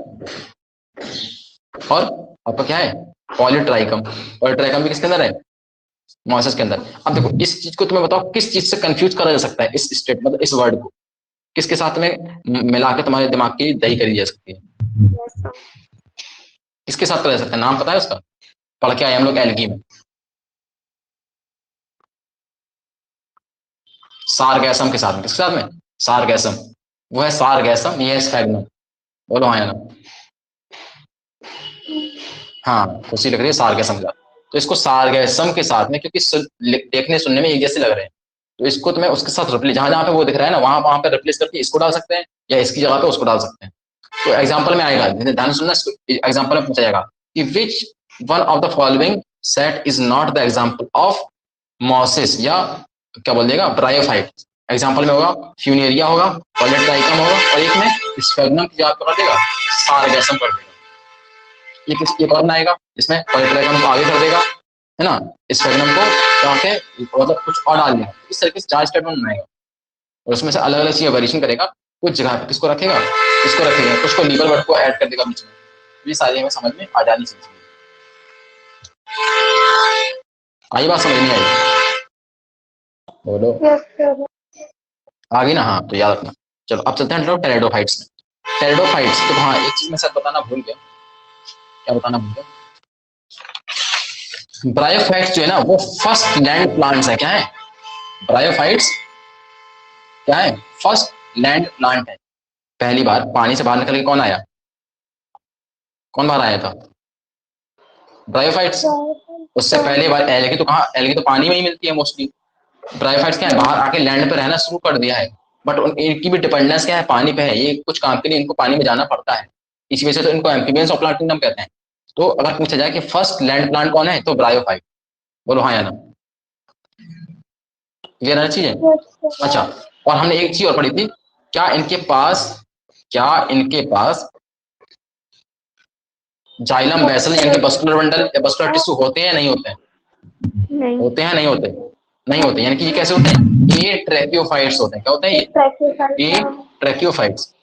S1: और आपका क्या है, पॉलीट्राइकम, पॉलीट्राइकम भी किसके अंदर है, मॉसेस के अंदर। अब देखो इस चीज को तुम्हें बताओ किस चीज से कंफ्यूज करा जा सकता है, इस स्टेट मतलब इस वर्ड को किसके साथ में मिला के तुम्हारे दिमाग की दही करी जा सकती है, किसके साथ करा जा सकता है, नाम पता है उसका, पढ़ के आए हम लोग एल्गी में, सारगैसम के साथ में, किसके साथ में, सारगैसम, वो है सारगैसम, ये है स्फेगनम। बोलो हाँ या ना, हाँ उसी लग रही है सारगैसम का। तो इसको सारगैसम के साथ में, क्योंकि देखने सुनने में एक जैसे लग रहे हैं, तो इसको तुम्हें उसके साथ रिप्लेस, जहां जहां पे वो दिख रहा है ना वहां वहां पे रिप्लेस करके इसको डाल सकते हैं, या इसकी जगह पे उसको डाल सकते हैं। तो एग्जाम्पल में आएगा, ध्यान सुनना, एग्जाम्पल में पूछा जाएगा कि which one of the following set is not the example of mosses, या क्या बोल देगा, ब्रायोफाइट। एग्जाम्पल में होगा फ्यूनेरिया होगा, पॉलीट्राइकम होगा, और एक में स्फेगनम की जगह कर देगा सारगैसम कर देगा। ये किस एक और बनाएगा, इसमें पॉलीट्राइकम को आगे कर देगा, है ना, स्फेगनम को जाके मतलब कुछ और डाल देगा। इस तरीके से 4 स्टेटमेंट बनाएगा, और उसमें से अलग अलग चीजें वेरिएशन करेगा। कुछ जगह पे किसको रखेगा, इसको रखेगा, कुछ को लीवर वर्ड को ऐड कर देगा बीच में। ये सारी हमें समझ में आ जानी चाहिए। आई बात समझ नहीं आई, बोलो आ गई ना, हाँ तो याद रखना। चलो अब चलते हैं टेरिडोफाइट्स में। टेरिडोफाइट्स तो हाँ एक चीज मैं शायद बताना भूल गया, क्या बताना भूल गया, ब्रायोफाइट्स जो है ना वो फर्स्ट लैंड प्लांट्स है। क्या है, ब्रायोफाइट्स क्या है, फर्स्ट लैंड प्लांट है। पहली बार पानी से बाहर निकल के कौन आया, कौन बाहर आया था, ब्रायोफाइट्स। उससे पहले बार एल्गी तो कहाँ, एल्गी तो पानी में ही मिलती है मोस्टली। ब्रायोफाइट्स क्या है, बाहर आके लैंड पे रहना शुरू कर दिया है, बट इनकी भी डिपेंडेंस क्या है, पानी पे है। ये कुछ काम के लिए इनको पानी में जाना पड़ता है, इसी वजह से तो इनको एम्फीबियंस ऑफ प्लांट किंगडम कहते हैं। तो अगर पूछा जाए कि फर्स्ट लैंड प्लांट कौन है, तो ब्रायोफाइट। बोलो हाँ या ना, ये रहना चाहिए। अच्छा, और हमने एक चीज और पढ़ी थी, क्या इनके पास, क्या इनके पास जाइलम बेसल यानी कि बस्कुलर बंडल या बस्कुलर टिश्यू होते हैं नहीं होते हैं,
S2: नहीं
S1: होते हैं नहीं होते, नहीं होते, यानी कि ये कैसे होते हैं, ये ट्रैकियोफाइट्स होते हैं। क्या होते हैं ये ट्रैकियोफाइट्स,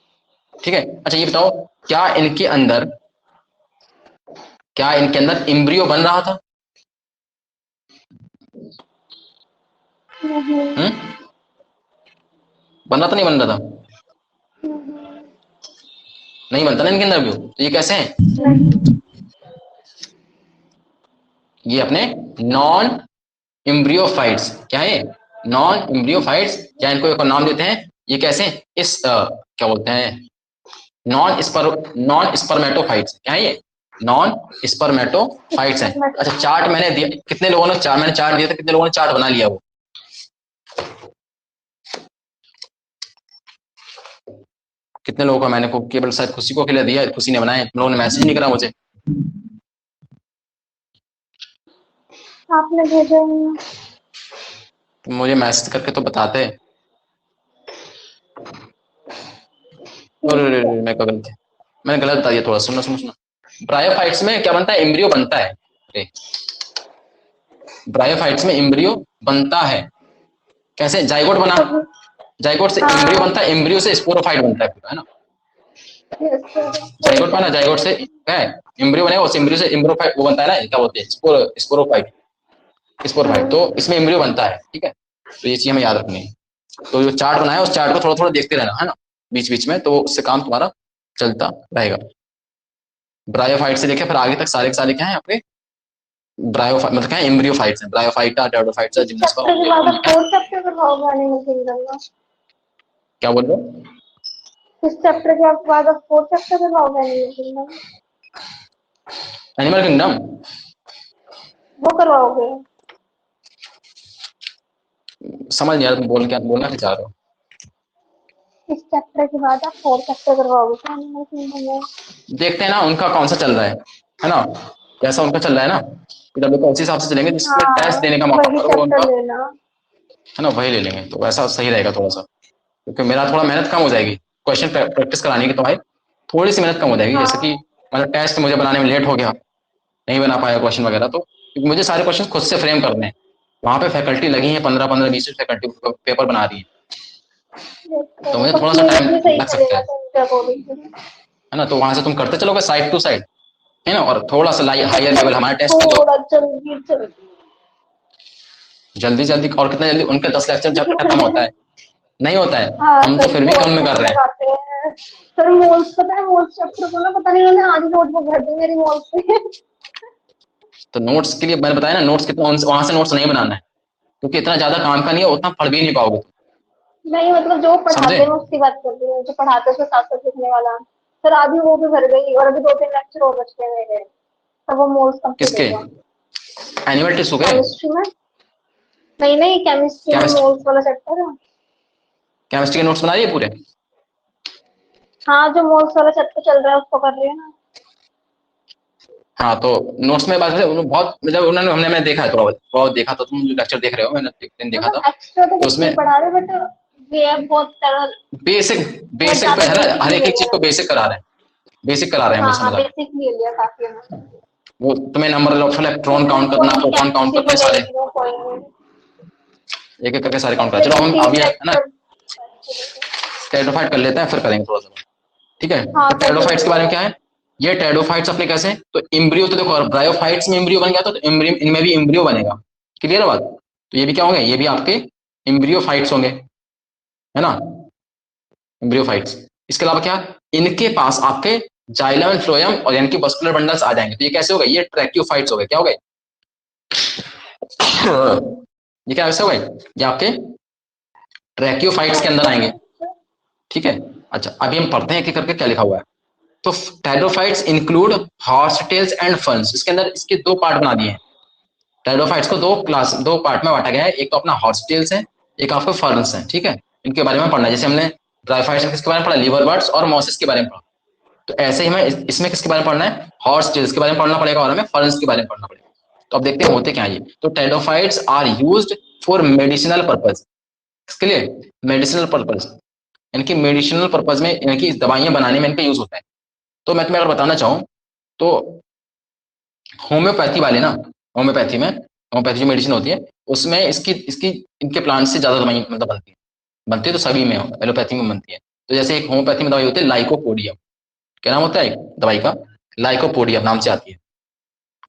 S1: ठीक है। अच्छा ये बताओ, क्या इनके अंदर, क्या इनके अंदर इम्ब्रियो बन रहा था, बन रहा था नहीं बन रहा था, नहीं बनता ना इनके अंदर भी। तो ये कैसे हैं, ये अपने नॉन इम्ब्रियोफाइट्स, क्या है, नॉन इम्ब्रियोफाइट्स, या इनको एक और नाम देते हैं, ये कैसे, इस क्या बोलते हैं, नॉन स्पर्मेटोफाइट्स। क्या है ये, नॉन स्पर्मेटोफाइट्स हैं। अच्छा चार्ट मैंने दिया, कितने लोगों ने चार्ट, मैंने चार्ट दिया था, कितने लोगों ने चार्ट बना लिया वो, कितने लोगों का मैंने को केवल शायद खुशी को के लिए दिया, खुशी ने बनाया, तुम लोगों ने मैसेज नहीं करा मुझे,
S2: आपने भेजा
S1: तुम मुझे मैसेज करके तो बताते। मैं क्या गलत, मैंने गलत बता दिया थोड़ा, सुनो सुनो सुनो। ब्रायोफाइट्स में क्या बनता है, एम्ब्रियो बनता है, ब्रायोफाइट्स में एम्ब्रियो बनता है। कैसे, जाइगोट बना, जाइगोट से एम्ब्रियो बनता है, एम्ब्रियो से स्पोरोफाइट बनता है ना, जाइगोट बना, जाइगोट से क्या है, एम्ब्रियो बनेगा, उस एम्ब्रियो से एम्ब्रोफाइट वो बनता है ना, क्या बोलते हैं, स्पोरोफाइट, स्पोरोफाइट। तो इसमें एम्ब्रियो बनता है, ठीक है। तो ये चीज हमें याद रखनी है। तो जो चार्ट बनाया उस चार्ट को थोड़ा थोड़ा देखते रहना है ना बीच बीच में, तो उससे काम तुम्हारा चलता रहेगा। ब्रायोफाइट से देखे फिर आगे तक सारे के सारे क्या है आपके, ब्रायोफाइट मतलब क्या है, एम्ब्रियोफाइट्स हैं, ब्रायोफाइटा, टेरिडोफाइट्स, जिम्नोस्पर्म। क्या बोल रहे हो,
S2: इस चैप्टर के बाद अब 4th चैप्टर करवाओगे
S1: एनिमल किंगडम,
S2: वो करवाओगे,
S1: समझ नहीं आ रहा तुम बोल क्या बोलना क्या चाह रहे हो।
S2: इस चैप्टर के बाद आप 4th चैप्टर करवाओगे क्या एनिमल किंगडम में?
S1: देखते हैं ना उनका कौन सा चल रहा है ना, कैसा उनका चल रहा है ना, फिर हम लोग उसी हिसाब से चलेंगे, जिसमें टेस्ट देने का मौका
S2: वही
S1: पड़ेगा उनका,
S2: चैप्टर लेना।
S1: है ना, वही ले लेंगे। तो वैसा सही रहेगा थोड़ा सा, क्योंकि मेरा थोड़ा मेहनत कम हो जाएगी, क्वेश्चन प्रैक्टिस कराने की तुम्हारी थोड़ी सी मेहनत कम हो जाएगी। जैसे कि मतलब टेस्ट मुझे बनाने में लेट हो गया, नहीं बना पाया क्वेश्चन वगैरह, तो क्योंकि मुझे सारे क्वेश्चन खुद से फ्रेम करने हैं। वहां पे फैकल्टी लगी है 15-15 20 फैकल्टी पेपर बना रही है, तो मुझे
S2: तो
S1: थोड़ा सा टाइम
S2: सिलेबस भी सही
S1: लग सकता
S2: चलेगा तो उनके अकॉर्डिंग।
S1: है ना। तो वहां से तुम करते चलोगे साइड टू साइड, है ना। और थोड़ा सा हायर लेवल हमारे टेस्ट का जो
S2: थोड़ा जल्दी जल्दी
S1: जल्दी जल्दी, और कितना जल्दी उनके 10 लेक्चर जब खत्म होता है, नहीं होता है।
S2: हाँ
S1: हम तो
S2: सर,
S1: फिर भी
S2: बहुत
S1: कम में कर
S2: टाइम
S1: रहे हैं।
S2: लगाते हैं सर। मोल्स पता है, मोल्स चैप्टर को ना पता नहीं उन्होंने आधी नोटबुक भर दी मेरी मोल्स से।
S1: तो नोट्स के लिए मैंने बताया ना, नोट्स कितना वहां से नोट्स नहीं बनाना है, क्योंकि इतना ज्यादा काम का नहीं है, उतना पढ़ भी नहीं पाओगे,
S2: नहीं मतलब जो
S1: समझे।
S2: पढ़ाते हैं उसकी बात कर रही हूँ, जो पढ़ाते हैं उसके साथ साथ लिखने वाला। सर आधी वो भी भर गई और अभी 2-3 लेक्चर और बच गए मेरे, तब वो मोल्स कंप्लीट
S1: किसके
S2: होगा।
S1: एनुअल टेस्ट हो गए।
S2: केमिस्ट्री में। नहीं नहीं, केमिस्ट्री में
S1: केमिस्ट्री
S2: मोल्स वाला चैप्टर है।
S1: केमिस्ट्री के नोट्स बना दिए पूरे।
S2: हाँ, जो मोल्स वाला चैप्टर चल रहा है उसको कर रही है ना।
S1: हाँ तो नोट्स में बात है, बहुत मतलब उन्होंने हमने मैं देखा है, थोड़ा बहुत देखा, तो तुम जो लेक्चर देख रहे हो मैंने एक दिन देखा था,
S2: मतलब एक्स्ट्रा तो
S1: तो
S2: कुछ
S1: उसमें
S2: नहीं पढ़ा रहे, बट ये है बहुत तरह,
S1: बेसिक
S2: बहुत
S1: बेसिक पे
S2: ज्यादा
S1: है ना, हर
S2: बेसिकली
S1: एक
S2: ले
S1: एक चीज
S2: लिया
S1: को
S2: है।
S1: बेसिक करा रहे हैं, बेसिक करा रहे हैं
S2: हाँ
S1: हमेशा
S2: हाँ,
S1: मतलब।
S2: बेसिक ले लिया काफी है।
S1: वो तुम्हें नंबर ऑफ इलेक्ट्रॉन
S2: चलो
S1: काउंट
S2: कोई
S1: करना,
S2: नहीं,
S1: प्रोटॉन काउंट
S2: केमिस्ट्री को
S1: करने
S2: ले
S1: सारे,
S2: रही हूँ, कोई नहीं।
S1: एक एक करके सारे काउंट करा। चलो
S2: लेकिन
S1: हम अब
S2: 3
S1: ये है ना
S2: लेक्चर।
S1: टेडोफाइट कर लेते हैं, फिर करेंगे थोड़ा सा, ठीक है।
S2: हाँ
S1: तो
S2: कर लो
S1: टेडोफाइट्स
S2: कर
S1: के बारे
S2: लो।
S1: में क्या है, ये टेडोफाइट्स अपने कैसे, तो इम्ब्रियो, तो देखो ब्रायोफाइट्स में इम्ब्रियो बन गया था, तो इनमें भी इम्ब्रियो बनेगा, क्लियर है बात। तो ये भी क्या होंगे, ये भी आपके इम्ब्रियोफाइट्स होंगे, है ना, इम्ब्रियोफाइट्स। इसके अलावा क्या, इनके पास आपके जाइलम एंड फ्लोएम और यानी कि मस्कुलर बंडल्स आ जाएंगे, तो ये कैसे हो गए, ये ट्रैक्योफाइट्स हो गए, क्या हो गए ये क्या ऐसे हो गए, ये आपके ट्रैक्योफाइट्स के अंदर आएंगे, ठीक है। अच्छा अभी हम पढ़ते हैं कि करके क्या लिखा हुआ है। तो टेरोफाइट्स इंक्लूड हॉर्सटेल्स एंड फर्न्स, इसके अंदर इसके दो पार्ट बना दिए हैं। टेरोफाइट्स को दो पार्ट में बांटा गया है, एक तो अपना हॉर्सटेल्स है, एक आपके फर्न्स है, ठीक है। इनके बारे में पढ़ना है, जैसे हमने ड्राइफाइट्स में किसके बारे में पढ़ा, लिवर बर्ड्स और मॉसिस के बारे में पढ़ा, तो ऐसे ही हमें इसमें किसके बारे में पढ़ना है, हॉर्सटेल्स के बारे में पढ़ना पड़ेगा, और हमें फर्न्स के बारे में पढ़ना पड़ेगा। तो अब देखते हैं होते क्या है ये। तो pteridophytes are used for medicinal purpose, इसके लिए मेडिसिनल पर्पज, यानी कि मेडिसिनल पर्पज में, यानी कि दवाइयां बनाने में इनका यूज होता है। तो मैं तुम्हें अगर बताना चाहूँ तो होम्योपैथी वाले ना, होम्योपैथी जो मेडिसिन होती है, उसमें इसकी इसकी इनके प्लांट से ज्यादा दवाई मतलब बनती है तो सभी में, एलोपैथी में बनती है। तो जैसे एक होम्योपैथी में दवाई होती है लाइकोपोडियम, क्या नाम होता है दवाई का, लाइकोपोडियम नाम से आती है।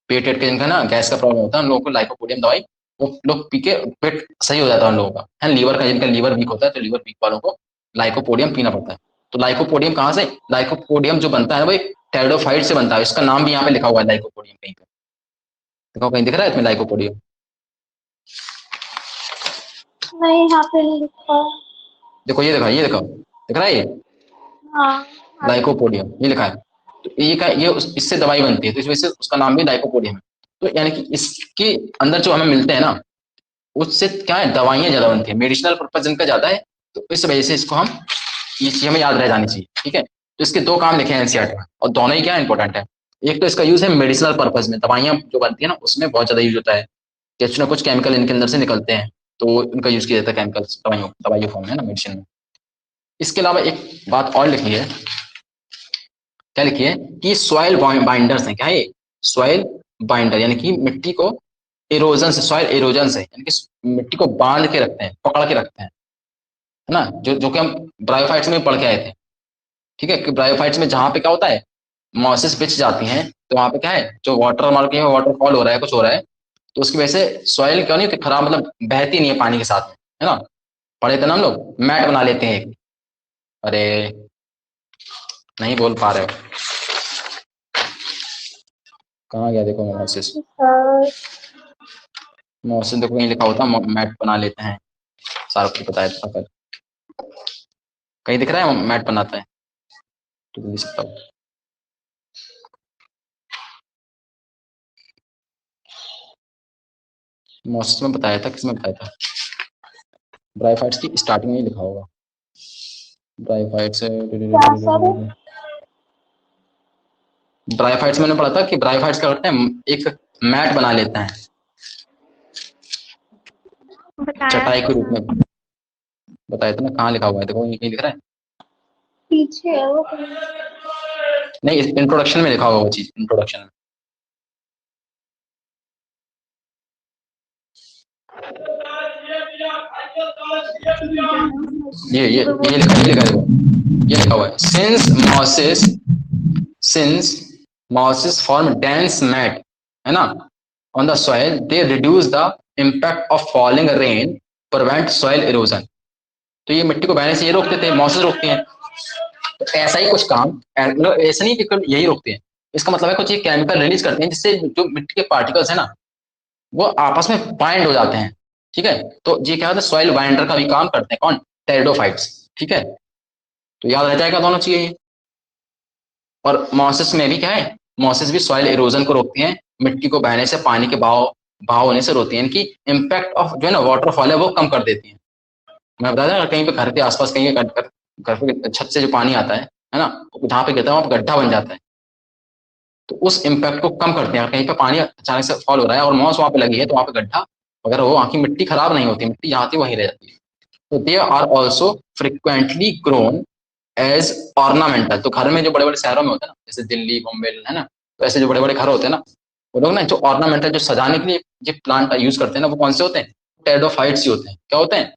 S1: पेट वेट के जिनका ना गैस का प्रॉब्लम होता है उन लोगों को लाइकोपोडियम दवाई, वो लोग पी के पेट सही हो जाता है उन लोगों का, है लीवर का, जिनका लीवर वीक होता है, तो लीवर वीक वालों को लाइकोपोडियम पीना पड़ता है। तो लाइकोपोडियम कहाँ से, लाइकोपोडियम जो बनता है भाई टेरिडोफाइट से बनता है, इसका नाम भी यहाँ पे लिखा हुआ है लाइकोपोडियम, कहीं पे देखो, कहीं दिख रहा है इसमें लाइकोपोडियम,
S2: नहीं, यहाँ पे नहीं लिखा।
S1: देखो ये देखो दिख रहा है ये
S2: हाँ हाँ।
S1: लाइकोपोडियम, ये लिखा है। तो ये का ये इससे दवाई बनती है, तो इस वजह से उसका नाम भी लाइकोपोडियम है। तो यानी कि इसके अंदर जो हमें मिलते हैं ना, उससे क्या है, दवाइयां ज्यादा बनती है, मेडिसिनल पर्पज इनका ज्यादा है, तो इस वजह से इसको हम, ये चीज हमें याद रह जानी चाहिए, ठीक है। तो इसके दो काम लिखे हैं एनसीईआरटी में, और दोनों ही क्या इंपॉर्टेंट है। एक तो इसका यूज है मेडिसिनल पर्पज में, दवाइयां जो बनती है ना उसमें बहुत ज्यादा यूज होता है, कुछ ना कुछ केमिकल इनके अंदर से निकलते हैं, तो उनका यूज किया जाता है केमिकल्स दवाइयों फॉर्म है ना, मेडिसिन में। इसके अलावा एक बात और लिखी है, क्या लिखी है कि सॉइल बाइंडर्स हैं, क्या है ये, सॉइल बाइंडर, यानी कि मिट्टी को इरोजन से, सॉइल इरोजन से, यानी कि मिट्टी को बांध के रखते हैं, पकड़ के रखते हैं, है ना, जो जो कि हम ब्रायोफाइट्स में पढ़ के आए थे, ठीक है। कि ब्रायोफाइट्स में जहाँ पे क्या होता है, मॉसेस बिछ जाती हैं, तो वहाँ पे क्या है, जो वाटर हमारे के वाटरफॉल हो रहा है, कुछ हो रहा है, तो उसकी वजह से सॉइल क्यों नहीं होती खराब, मतलब बहती नहीं है पानी के साथ में, है ना। पढ़े थे ना हम लोग, मैट बना लेते हैं एक, अरे नहीं बोल पा रहे हो, कहाँ गया देखो मोसेस,
S2: सर
S1: मोसेस देखो कहीं लिखा होता, मैट बना लेते हैं, सारा कुछ बताया था कल, कहीं दिख रहा है मैट बनाता है, तो दिख सकता हूँ। मोसेस में बताया था, किसमें बताया था, ब्रायोफाइट्स की स्टार्टिंग में ही लिखा होगा, ब्रायोफाइट्स,
S2: क्या सर
S1: ब्रायोफाइट्स मैंने पढ़ा था कि ब्रायोफाइट्स क्या करते हैं, एक मैट बना लेते हैं
S2: बताया
S1: चटाई
S2: तो
S1: के रूप
S2: था।
S1: में, बताया था ना, कहाँ लिखा हुआ है देखो, यहीं लिख रहा है,
S2: पीछे है वो कहीं।
S1: नहीं, इंट्रोडक्शन में लिखा होगा वो चीज, इंट्रोडक्शन में। ये लिखा, ये लिखा हुआ है, since mosses form dense mat, है ना, on the soil, they reduce the impact of falling rain, prevent soil erosion। तो ये मिट्टी को बहने से ये रोकते थे, मॉसेस रोकती हैं। तो ऐसा ही कुछ काम, मतलब ऐसा नहीं कि यही रोकते हैं, इसका मतलब है कुछ ये केमिकल रिलीज करते हैं जिससे जो मिट्टी के पार्टिकल्स है ना वो आपस में बाइंड हो जाते हैं। ठीक है, तो ये क्या होता है, सॉइल बाइंडर का भी काम करते हैं। कौन? टेरिडोफाइट्स। ठीक है, तो याद रह जाएगा दोनों चीजें। और मॉसेस में भी क्या है, मॉसेस भी सॉइल इरोजन को रोकती हैं, मिट्टी को बहने से, पानी के बहाव होने से रोकती हैं, इनकी इम्पैक्ट ऑफ जो है ना वाटरफॉल है वो कम कर देती हैं। मैं बता दें, कहीं पे घर के आसपास कहीं घर पे छत से जो पानी आता है ना, जहाँ पे गिरता है वहाँ पे गड्ढा बन जाता है, तो उस इम्पैक्ट को कम करते हैं। कहीं पे पानी अचानक से फॉल हो रहा है और मॉस वहाँ पे लगी है तो वहाँ पे गड्ढा अगर वो, वहाँ की मिट्टी खराब नहीं होती, मिट्टी जहाँ थी वहीं रह जाती है। तो they are also frequently grown as ornamental. तो घर में जो बड़े बड़े शहरों में होते हैं ना, जैसे दिल्ली, बॉम्बे, है ना, तो ऐसे जो बड़े बड़े घर होते हैं ना, वो लोग ना जो ऑर्नामेंटल, जो सजाने के लिए जो प्लांट यूज करते हैं ना, वो कौन से होते हैं? टेरिडोफाइट्स ही होते हैं। क्या होते हैं?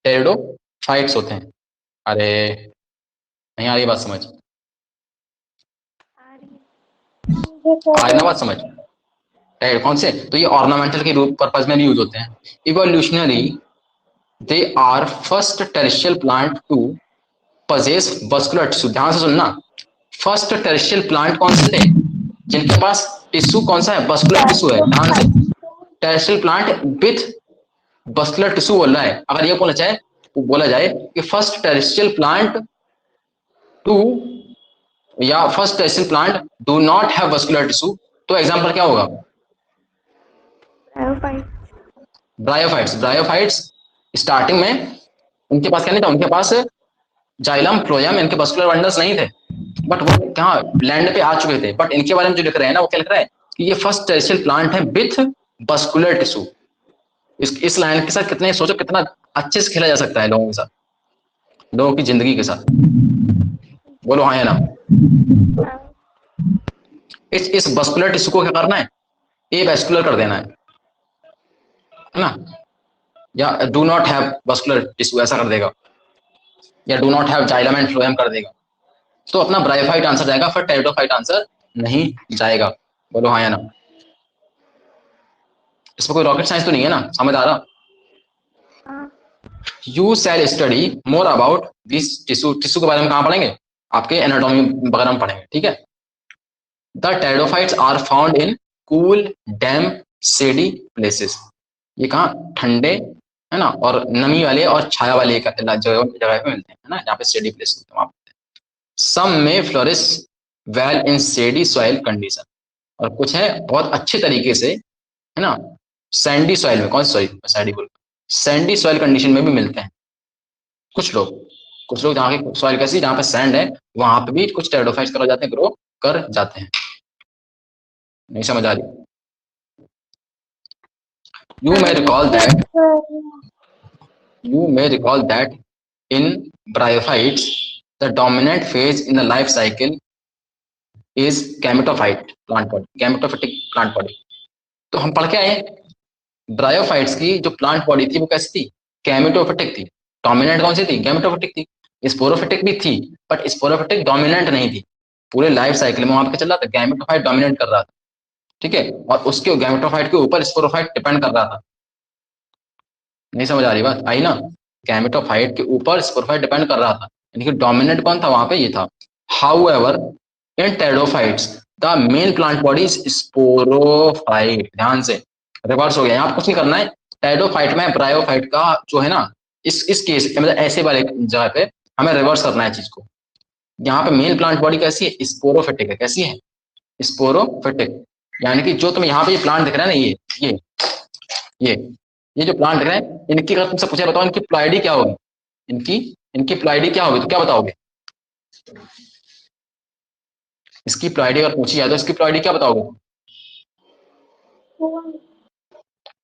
S1: टेरिडोफाइट्स होते हैं। अरे नहीं आ रही बात समझ? आ रही ना बात समझ? कौन से? तो ये ऑर्नामेंटल के रूप पर्पज में भी यूज होते हैं। Evolutionary they are first terrestrial plant to possess vascular tissue. ध्यान से सुनना, फर्स्ट टेरेस्ट्रियल प्लांट कौन से थे जिनके पास टिश्यू कौन सा है? वस्कुलर टिश्यू है। ध्यान से, terrestrial plant with vascular tissue बोल रहा है। अगर ये बोला जाए कि फर्स्ट टेरेस्ट्रियल प्लांट टू, या first terrestrial plant do not have vascular tissue, तो एग्जांपल क्या होगा? ब्रायोफाइट्स। ब्रायोफाइट्स स्टार्टिंग में उनके पास क्या नहीं था, उनके पास जाइलम, फ्लोएम, इनके वस्कुलर बंडल्स नहीं थे, बट वो कहाँ लैंड पे आ चुके थे। बट इनके बारे में जो लिख रहे हैं ना, वो क्या लिख रहा है कि ये फर्स्ट टेरेस्ट्रियल प्लांट है विथ वस्कुलर टिश्यू। इस लाइन के साथ कितने, सोचो कितना अच्छे से खेला जा सकता है लोगों के साथ, लोगों की जिंदगी के साथ। बोलो हाँ या ना? इस वस्कुलर टिश्यू को क्या करना है? ए वेस्कुलर कर देना है ना, या do not have vascular tissue ऐसा कर देगा, या do not have xylem and phloem कर देगा। तो अपना ब्रायोफाइट आंसर जाएगा, फिर टेरिडोफाइट आंसर नहीं जाएगा। बोलो हाँ या ना? इसमें कोई रॉकेट साइंस तो नहीं है ना, समझ आ रहा? You shall study more about this tissue. Tissue के बारे में कहाँ पढ़ेंगे? आपके एनाटॉमी वगैरह में पढ़ेंगे। ठीक है, the pteridophytes are found in cool, damp, shady places. ये कहाँ? ठंडे, है ना, और नमी वाले और छाया वाले जगह पे मिलते हैं, है ना, जहाँ पे शेडी प्लेस होते हैं वहाँ पे। सम में flourish well in shady soil condition, और कुछ है बहुत अच्छे तरीके से, है ना, सैंडी सॉइल में। कौन सी? सॉरी सैंडी बोल, सैंडी सॉइल कंडीशन में भी मिलते हैं कुछ लोग। जहाँ की सॉइल कैसी, जहाँ पे सैंड है, वहां पे भी कुछ टेरिडोफाइट्स करा जाते हैं, ग्रो कर जाते हैं। नहीं समझ आ रही? You may recall that in bryophytes, the dominant phase in the life cycle is gametophyte plant body, gametophytic plant body। तो हम पढ़ के आए, ब्रायोफाइट्स की जो प्लांट बॉडी थी वो कैसी थी? गैमेटोफिटिक थी। डोमिनेंट कौन सी थी? गैमेटोफिटिक थी। स्पोरोफिटिक भी थी, बट स्पोरोफिटिक डोमिनेंट नहीं थी। पूरे लाइफ साइकिल में वहां पे चल रहा था, गैमेटोफाइट डोमिनेट कर रहा था। ठीक है, और उसके गैमेटोफाइट के ऊपर स्पोरोफाइट डिपेंड कर रहा था। नहीं समझ आ रही बात? आई ना? गैमेटोफाइट के ऊपर स्पोरोफाइट डिपेंड कर रहा था, यानी कि डोमिनेंट कौन था वहां पे? ये था। However in pteridophytes the main plant body is sporophyte. ध्यान से, रिवर्स हो गया, यहाँ कुछ नहीं करना है। टेरिडोफाइट में ब्रायोफाइट का जो है ना, इस केस मतलब ऐसे वाले जगह पे हमें रिवर्स करना है चीज को। यहाँ पे मेन प्लांट बॉडी कैसी है? स्पोरोफिटिक है। कैसी है? स्पोरोफिटिक। यानी कि जो तुम्हें यहाँ पे ये प्लांट दिख रहा है ना, ये ये जो प्लांट दिख रहे हैं, इनकी अगर तुमसे पूछा, बताओ इनकी प्लॉइडी क्या होगी? इनकी प्लॉइडी क्या होगी? तो क्या बताओगे? इसकी प्लॉइडी अगर पूछी जाए तो इसकी प्लॉइडी क्या बताओगे?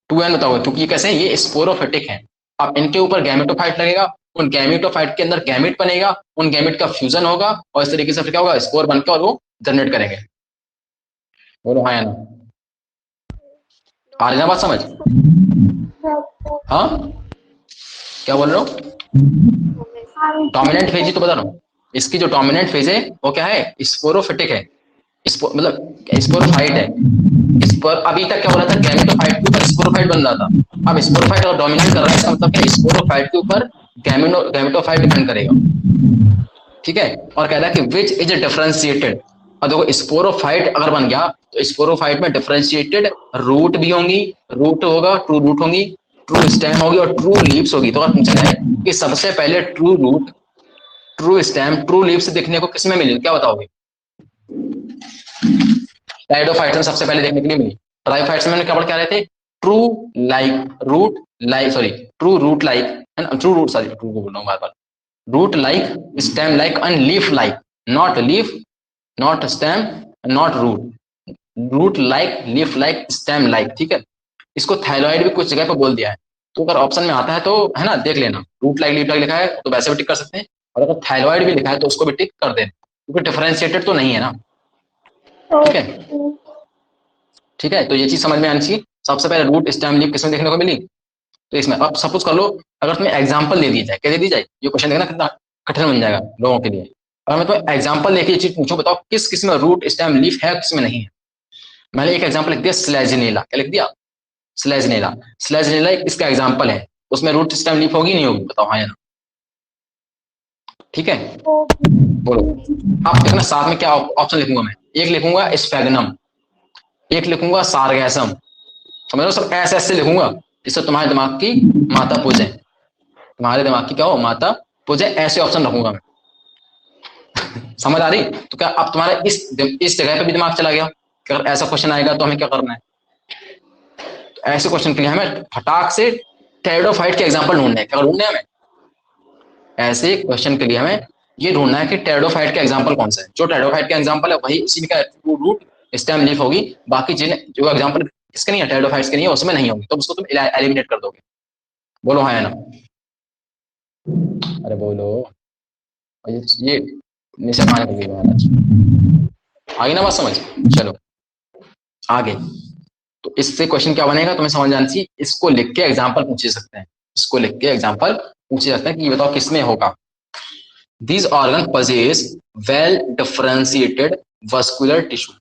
S1: 2n बताओगे, क्योंकि ये कैसे है? ये स्पोरोफिटिक है। अब इनके ऊपर गैमेटोफाइट लगेगा, उन गैमेटोफाइट के अंदर गैमेट बनेगा, उन गैमेट का फ्यूजन होगा, और इस तरीके से फिर क्या होगा? स्पोर बनकर और वो जनरेट करेंगे। बोलो हाँ या ना। आ रही ना बात समझ? हाँ क्या बोल रहे हो? डोमिनेंट फेज ही तो बता रहा हूँ। इसकी जो डोमिनेंट फेज है वो क्या है? स्पोरोफिटिक है। मतलब स्पोरोफाइट है। स्पोर अभी तक क्या हो रहा था? गैमेटोफाइट के ऊपर स्पोरोफाइट बन रहा था। अब स्पोरोफाइट अगर डोमिनेट कर रहा है इसका मतलब क्या? स्पोरोफाइट के ऊपर गैमेटोफाइट डिपेंड करेगा। ठीक है। और कह रहा है कि विच इज डिफरेंशिएटेड। और देखो स्पोरोफाइट अगर बन गया तो स्पोरोफाइट में डिफरेंशिएटेड रूट भी होंगी, रूट होगा, ट्रू रूट होंगी, ट्रू स्टेम होगी और ट्रू लीव्स होगी। तो अगर पूछा जाए कि सबसे पहले true root, true stem, true leaves देखने को किसमें मिली, क्या बताओगे? टाइडोफाइट्स में सबसे पहले देखने के लिए मिली। ट्राइफाइट्स में क्या क्या रहे थे? True like root, like sorry true root like, true root, sorry true को बोल रहा हूँ बार बार, root like, stem like and leaf like, not leaf, not stem, not root, root like, leaf like, stem like. ठीक है। इसको thyroid भी कुछ जगह पर बोल दिया है। तो अगर ऑप्शन में आता है तो है ना देख लेना, रूट लाइक लीफ लाइक लिखा है तो वैसे भी टिक कर सकते हैं, और अगर थायरॉइड भी लिखा है तो उसको भी टिक कर देना, क्योंकि डिफरेंशिएटेड तो नहीं है ना। ठीक है। ठीक है, तो ये चीज समझ में आनी चाहिए। सबसे पहले रूट स्टेम लीफ किसमें देखने को मिली? तो इसमें अब सपोज कर लो अगर तुम्हें एग्जांपल दे दी जाए, क्या दे दी जाए? ये क्वेश्चन देखना कितना कठिन बन जाएगा लोगों के लिए। अगर मैं तुम्हें एग्जांपल लेके ये चीज पूछूं, बताओ किस किस में रूट स्टेम लीफ है, किस में नहीं है। मैंने एक एग्जांपल लिख दिया स्लेजिनेला, क्या लिख दिया? स्लेजिनेला। स्लेजिनेला इसका एग्जांपल है, उसमें रूट स्टेम लीफ होगी नहीं होगी? बताओ हाँ या ना। ठीक है, बोलो। आप देखना साथ में क्या ऑप्शन लिखूंगा मैं। एक लिखूंगा स्फेगनम, एक लिखूंगा सारगैसम। समझ लो, सब ऐसे ऐसे लिखूंगा जिससे तुम्हारे दिमाग की माता पूजे, तुम्हारे दिमाग की क्या हो, माता पूजे। ऐसे ऑप्शन रखूंगा मैं। समझ आ रही? तो क्या अब तुम्हारे इस जगह पे भी दिमाग चला गया कि अगर ऐसा क्वेश्चन आएगा तो हमें क्या करना है? तो ऐसे क्वेश्चन के लिए हमें फटाक से टेरिडोफाइट के एग्जाम्पल ढूंढने हैं। क्या ढूंढने हैं हमें? ऐसे क्वेश्चन के लिए हमें ये ढूंढना है कि टेरिडोफाइट का एग्जाम्पल कौन सा है। जो टेरिडोफाइट का एग्जाम्पल है वही उसी में का ट्रू रूट स्टेम लीफ होगी। बाकी जिन जो एग्जाम्पल इसके नहीं है, टेरिडोफाइट्स के नहीं है, उसमें नहीं होगी, तो उसको तुम एलिमिनेट कर दोगे। बोलो हाँ या ना। अरे बोलो। ये निशा खाने को महाराज। आगे ना बात समझ? चलो आगे। तो इससे क्वेश्चन क्या बनेगा तुम्हें समझ आनी चाहिए। इसको लिख के एग्जाम्पल पूछे सकते हैं, इसको लिख के एग्जाम्पल पूछे सकते हैं कि ये बताओ किसमें होगा। These organ possess well differentiated vascular tissue।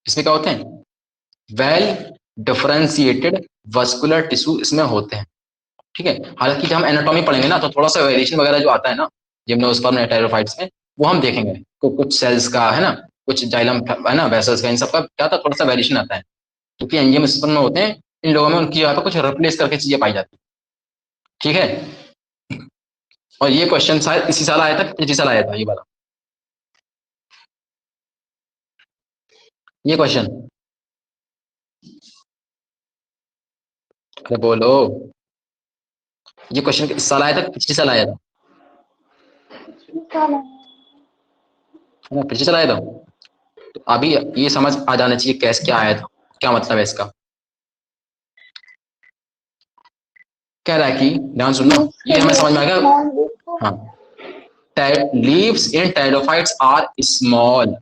S1: इसमें क्या होते हैं? वेल डिफरेंशिएटेड वस्कुलर टिश्यू इसमें होते हैं। ठीक है। हालांकि जब हम एनाटॉमी पढ़ेंगे ना तो थोड़ा सा वेरिएशन वगैरह जो आता है ना जिम्नोस्पर्म या टेरोफाइट्स में, वो हम देखेंगे। कुछ सेल्स का है ना, कुछ जाइलम है ना, वेसल्स का, इन सब का क्या था, थोड़ा सा वेरिएशन आता है। क्योंकि एंजियोस्पर्म में होते हैं, इन लोगों में उनकी जगह पर कुछ रिप्लेस करके चीजें पाई जाती है। ठीक है। और ये क्वेश्चन शायद इसी साल आया था, पिछले साल आया था ये वाला, ये क्वेश्चन। अरे बोलो। ये क्वेश्चन इस साल आया था, पिछले साल आया था? है ना, पिछले साल आया था। तो अभी ये समझ आ जाना चाहिए कैसे क्या आया था, क्या मतलब है इसका। कह रहा है कि ध्यान सुनना, ये हमें समझ में आ गया। हाँ, leaves in pteridophytes are small.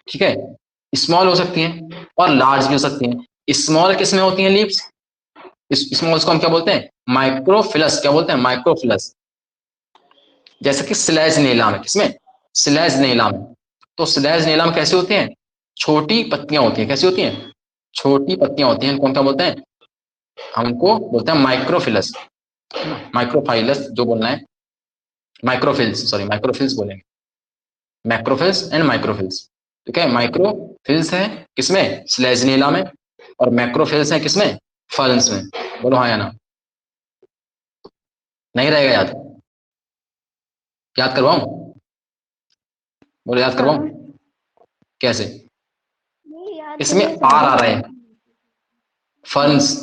S1: ठीक है, स्मॉल हो सकती हैं और लार्ज भी हो सकती हैं। स्मॉल किस में होती हैं लीव्स? स्मॉल को हम क्या बोलते हैं? माइक्रोफिलस। क्या बोलते हैं? माइक्रोफिलस। जैसे कि स्लेजनेला में, किसमें? स्लेजनेला में। तो स्लेजनेला में कैसे होते हैं? छोटी पत्तियां होती हैं। कैसी होती हैं? छोटी पत्तियां होती हैं। कौन क्या बोलते हैं? हमको बोलते हैं माइक्रोफिलस, माइक्रोफाइलस जो बोलना है, माइक्रोफिल्स, सॉरी माइक्रोफिल्स बोलेंगे, मैक्रोफिल्स एंड माइक्रोफिल्स। ठीक है, माइक्रोफिल्स है किसमें? स्लेजनेला में। और मैक्रोफिल्स है किसमें? फर्न्स में। बोलो हाँ या ना। नहीं रहेगा याद? याद करवाऊं? बोलो याद करवाऊं? कैसे? इसमें आर आ रहे हैं, फर्न्स।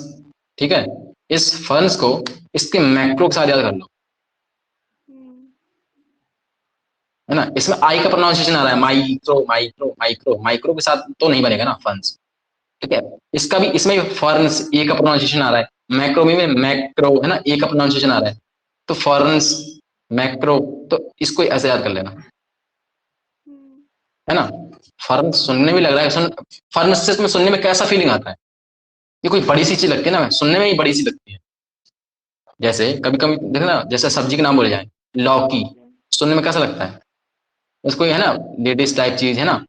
S1: ठीक है, इस फर्न्स को इसके मैक्रो के साथ याद कर लो, है ना। इसमें आई का प्रोनाउंसिएशन आ रहा है, माइक्रो माइक्रो माइक्रो, माइक्रो के साथ तो नहीं बनेगा ना फर्न्स। ठीक है, इसका भी इसमें फर्न्स ए का प्रोनाउंसिएशन आ रहा है, मैक्रो में मैक्रो है ना, ए का प्रोनाउंसिएशन आ रहा है। तो फर्न्स, मैक्रो, तो इसको ऐसे याद कर लेना, है ना। फर्म सुनने में लग रहा है, फर्म से तुम्हें सुनने में कैसा फीलिंग आता है? ये कोई बड़ी सी चीज लगती है ना, सुनने में ही बड़ी सी लगती है। जैसे कभी कभी देखना, जैसे सब्जी के नाम बोले जाए, लौकी, सुनने में कैसा लगता है? उसको है ना, लेडीज टाइप चीज है ना,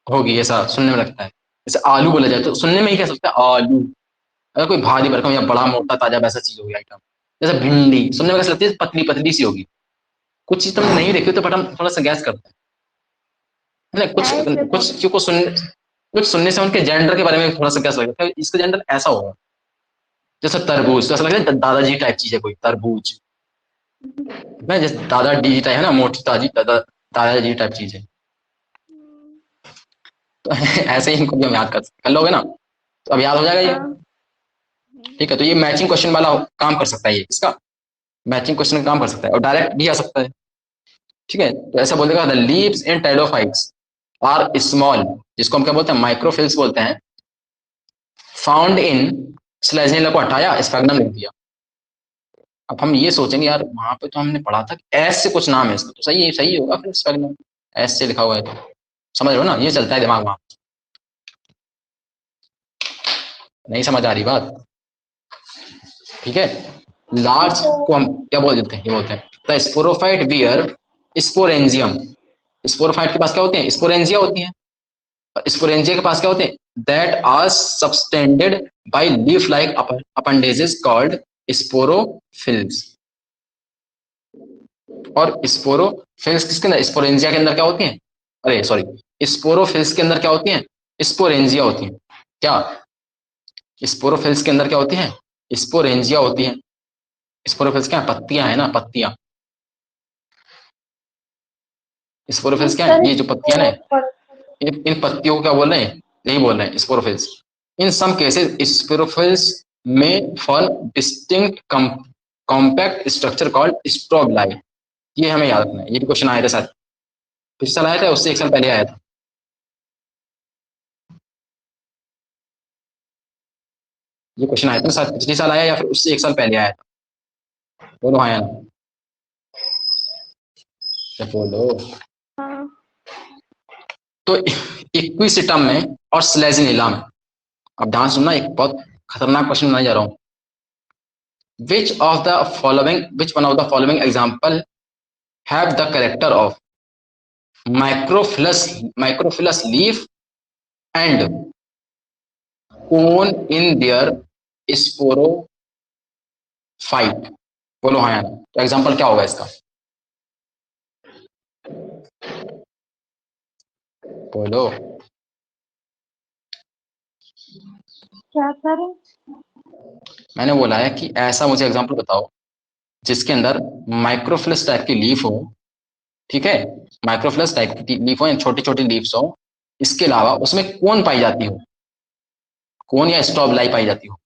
S1: होगी, ऐसा सुनने में लगता है। जैसे आलू बोला जाए तो सुनने में ही कैसा लगता है? आलू। अगर कोई भारी भरकम या बड़ा मोटा ताजा वैसा चीज होगी आइटम। जैसे भिंडी, सुनने में कैसे लगती है? पतली पतली सी होगी। कुछ चीज तुमने नहीं देखी तो बट हम थोड़ा सा गैस करते हैं ना, कुछ
S2: है इसमें तो।
S1: कुछ चीज को सुन, कुछ सुनने से उनके जेंडर के बारे में थोड़ा सा गैस लगता है, इसका जेंडर ऐसा होगा। जैसे तरबूज, तो ऐसा लगता है दादाजी टाइप चीज है कोई, तरबूज ना, जैसे दादाजी टाइप है ना, मोटी ताजी दादाजी टाइप चीज है। तो ऐसे ही इनको भी हम याद कर लोगे ना, तो अब याद हो जाएगा ये।
S2: हाँ।
S1: ठीक है, तो ये मैचिंग क्वेश्चन वाला काम कर सकता है, ये इसका मैचिंग क्वेश्चन का काम कर सकता है, और डायरेक्ट भी आ सकता है। ठीक है, तो ऐसा बोल देगा, the leaves in pteridophytes are small, जिसको हम क्या बोलते हैं? माइक्रोफिल्स बोलते हैं, फाउंड इन स्लेजनिला को हटाया, स्फैग्नम लिख दिया। अब हम ये सोचेंगे यार वहां पे तो हमने पढ़ा था कि एस से कुछ नाम है इसका, तो सही होगा फिर स्फैग्नम, एस से लिखा हुआ है तो। समझ रहे हो ना, ये चलता है दिमाग वहां। नहीं समझ आ रही बात? ठीक है, लार्ज को हम क्या बोल देते हैं? ये बोलते हैं the sporophyte bear sporangium. Sporophyte के पास क्या होते हैं? स्पोरेंजिया होती है। स्पोरेंजिया के पास क्या होते हैं? That are subtended by leaf like appendages called sporophylls. और स्पोरोफिल्स किसके अंदर? स्पोरेंजिया के अंदर क्या होती हैं? अरे सॉरी, स्पोरोफिल्स के अंदर क्या होती हैं? स्पोरेंजिया होती हैं। क्या स्पोरोफिल्स के अंदर क्या होती हैं? स्पोरेंजिया होती हैं। स्पोरोफिल्स क्या? पत्तियां है ना, पत्तियां। स्पोरोफिल्स क्या है?
S2: सर
S1: ये जो पत्तियां ना,
S2: पर-
S1: इन पत्तियों को क्या बोल रहे हैं? यही बोल रहे हैं, sporophylls. In some cases sporophylls may form distinct compact structure called strobili. ये हमें याद रखना है, ये भी क्वेश्चन आया था साथ, पिछले साल आया था, उससे एक साल पहले आया था। ये क्वेश्चन आया था शायद पिछले साल आया, या फिर उससे एक साल पहले आया था। बोलो हाँ या ना? क्या बोलो।
S2: हाँ।
S1: तो इक्विसिटम में और स्लेजिनिला में, अब ध्यान सुनना, एक बहुत खतरनाक क्वेश्चन बनाने जा रहा हूँ। Which one of the following example have the character of microphyllous leaf and cone in their sporophyte? बोलो हाँ यार, तो एग्जाम्पल क्या होगा इसका? बोलो।
S2: क्या करें?
S1: मैंने बोला है कि ऐसा मुझे एग्जाम्पल बताओ जिसके अंदर माइक्रोफिलस टाइप की लीफ हो। ठीक है, माइक्रोफिलस टाइप की लीफ हो या छोटी छोटी लीव्स हो, इसके अलावा उसमें कौन पाई जाती हो? कौन या स्ट्रॉबलाई पाई जाती हो?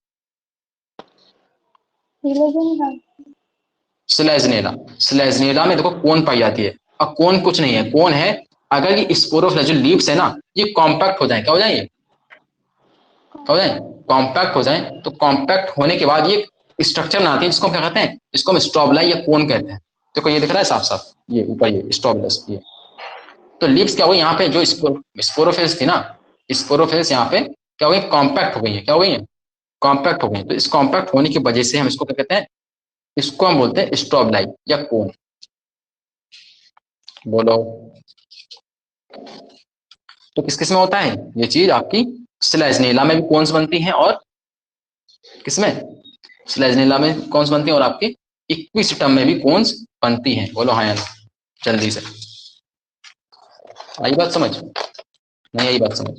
S1: स्लेजनेला। स्लेजनेला में देखो कौन पाई जाती है, और कौन कुछ नहीं है। कौन है, अगर ये स्पोरोफिला जो लीव्स है ना, ये कॉम्पैक्ट हो जाए, क्या हो जाए? ये क्या हो जाए? कॉम्पैक्ट हो जाए। तो कॉम्पैक्ट होने के बाद ये स्ट्रक्चर बनाती है, जिसको हम क्या कहते हैं? इसको हम स्ट्रॉबलाई या कोन कहते हैं। देखो ये दिख रहा है साफ साफ, ये ऊपर ये स्ट्रॉबलस ये। तो लीव्स क्या हुई यहाँ पे, जो स्पोरोफिल्स थी ना, स्पोरोफिल्स यहाँ पे क्या हो गई? कॉम्पैक्ट हो गई है। क्या हो गई है? कॉम्पैक्ट हो गई। तो इस कॉम्पैक्ट होने की वजह से हम इसको क्या कहते हैं? इसको हम बोलते हैं स्ट्रॉबलाई या कोन। बोलो। तो किस किस में होता है ये चीज आपकी? स्लेजनेला में भी कोन्स बनती हैं, और किसमें? स्लेजनेला में कोन्स बनती हैं, और आपकी इक्विसिटम में भी कोन्स बनती हैं। बोलो हाँ या ना, जल्दी से। आई बात समझ? नहीं आई बात समझ?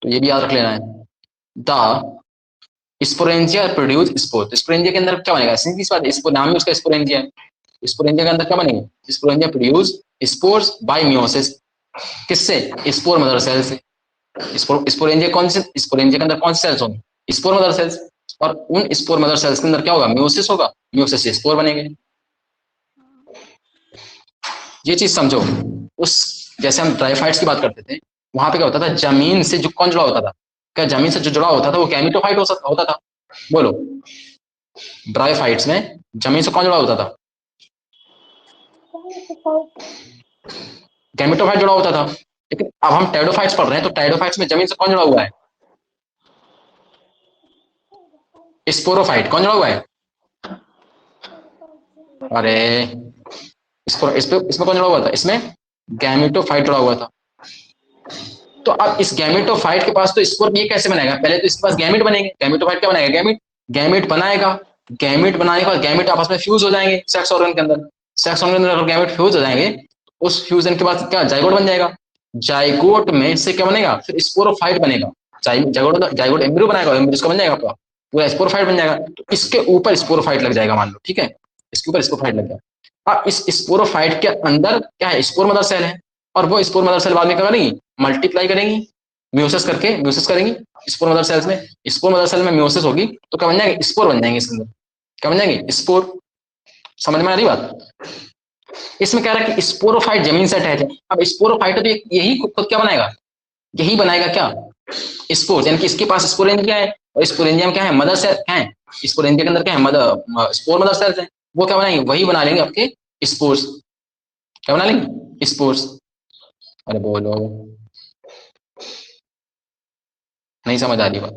S1: तो ये भी याद रख लेना है। The sporangia produce spore. Sporangia के अंदर क्या बनेगा? सीधी सी बात, नाम ही उसका स्पोरेंजिया है। स्पोरेंजिया के अंदर क्या बनेगा? Sporangia produce spores bye meiosis. किससे? स्पोर मदर सेल से। स्पोरेंजिया कौन से? स्पोरेंजिया के अंदर कौन से सेल्स होंगे? Spore mother cells. और उन स्पोर मदर सेल्स के अंदर क्या होगा? म्यूसिस होगा। म्यूसिस से स्पोर बनेंगे। ये चीज समझो। उस जैसे हम ड्राइफाइट्स की बात करते थे, वहां पे क्या होता था? जमीन से जो कौन जुड़ा होता था? क्या जमीन से जो जुड़ा होता था वो गैमेटोफाइट होता था? बोलो। ड्राइफाइट्स में जमीन से कौन जुड़ा होता था? गैमेटोफाइट जुड़ा होता था। लेकिन अब हम टेरिडोफाइट्स पढ़ रहे हैं, तो टेरिडोफाइट्स में जमीन से कौन जुड़ा हुआ है? स्पोरोफाइट कौन जुड़ा हुआ है? अरे इसमें कौन जुड़ा हुआ था? इसमें गैमेटोफाइट जुड़ा हुआ था। तो अब इस गैमेटोफाइट के पास तो स्पोर ये कैसे बनाएगा? पहले तो इसके पास गैमेट बनेंगे। गैमेटोफाइट क्या बनाएगा? गैमेट। गैमेट बनाएगा, गैमेट बनाने के बाद गैमेट आपस में फ्यूज हो जाएंगे सेक्स ऑर्गन के अंदर। सेक्स ऑर्गन के अंदर गैमेट फ्यूज हो जाएंगे, उस फ्यूजन के बाद क्या जाइगोट बन जाएगा। जाइगोट में से क्या बनेगा? फिर स्पोरोफाइट बनेगा। जाइगोट जाइगोट एम्ब्रियो बनाएगा, एम्ब्रियो इसका बन जाएगा आपका, पूरा स्पोरोफाइट बन जाएगा। तो इसके ऊपर स्पोरोफाइट लग जाएगा, मान लो, ठीक है, इसके ऊपर स्पोरोफाइट लग जाएगा। अब इस स्पोरोफाइट के अंदर क्या है? स्पोर मदर सेल है, और वो स्पोर मदर सेल बाद में क्या करेंगी? मल्टीप्लाई करेंगी, म्यूसिस करके म्यूसिस करेंगी स्पोर मदर सेल्स में। स्पोर मदर सेल में म्यूसिस होगी तो क्या बन जाएंगे? स्पोर बन जाएंगे इसके अंदर। क्या बन जाएंगे? स्पोर। समझ में आ रही बात? इसमें क्या रहा है कि स्पोरोफाइट जमीन से अटैच है। अब स्पोरोफाइट है तो यही खुद क्या बनाएगा? यही बनाएगा क्या? स्पोर। यानी कि इसके पास स्पोरेंजिया है, और स्पोरेंजिया में क्या है? मदर सेल है। स्पोरेंजिया के अंदर क्या है? मदर स्पोर मदर सेल्स है। वो क्या बनाएंगे? वही बना लेंगे आपके स्पोर्स। क्या बना लेंगे? स्पोर्स। अरे बोलो, नहीं समझ आ रही बात?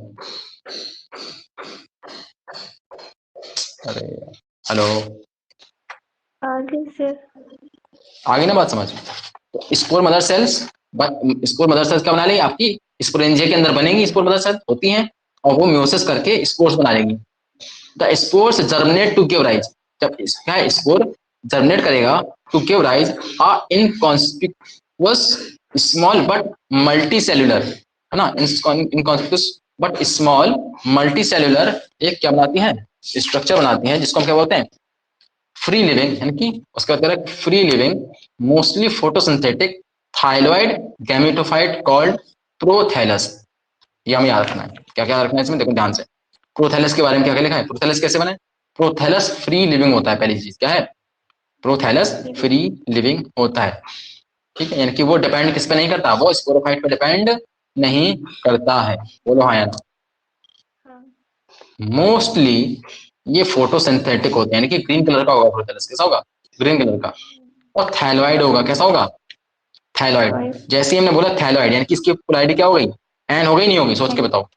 S1: अरे हेलो,
S2: आगे से
S1: आ गई ना बात समझ? तो spore mother cells, spore mother cells क्या बना लेंगी? आपकी स्पोरेंजिया के अंदर बनेंगी स्पोर मदर सेल्स होती हैं, और वो म्यूसिस करके स्पोर्स बना लेंगी। The spores germinate to give rise. जब क्या है? स्पोर जर्मिनेट करेगा to give rise a inconspicuous small but multicellular, है ना, inconspicuous but small multicellular एक क्या बनाती है? स्ट्रक्चर बनाती है, जिसको हम क्या बोलते हैं? Free living. यानी कि उसका मतलब free living mostly photosynthetic thalloid gametophyte called prothallus. ये हमें याद रखना है। क्या क्या रखना है इसमें? देखो ध्यान से। प्रोथैलस के बारे में क्या क्या लिखा है? प्रोथैलस कैसे बने? प्रोथैलस फ्री लिविंग होता है। पहली चीज क्या है? प्रोथैलस फ्री लिविंग होता है, ठीक है। यानी कि वो डिपेंड किस पे नहीं करता? वो स्पोरोफाइट पे डिपेंड नहीं करता है। बोलो हाँ या ना? मोस्टली ये फोटोसिंथेटिक होते हैं, यानी कि ग्रीन कलर का होगा प्रोथैलस। कैसा होगा? ग्रीन कलर का। और थैलॉइड होगा। कैसा होगा? थैलॉइड। जैसे ही हमने बोला थैलॉइड, यानी कि इसकी पोलैरिटी क्या हो गई? एन हो गई, नहीं होगी? सोच के बताओ।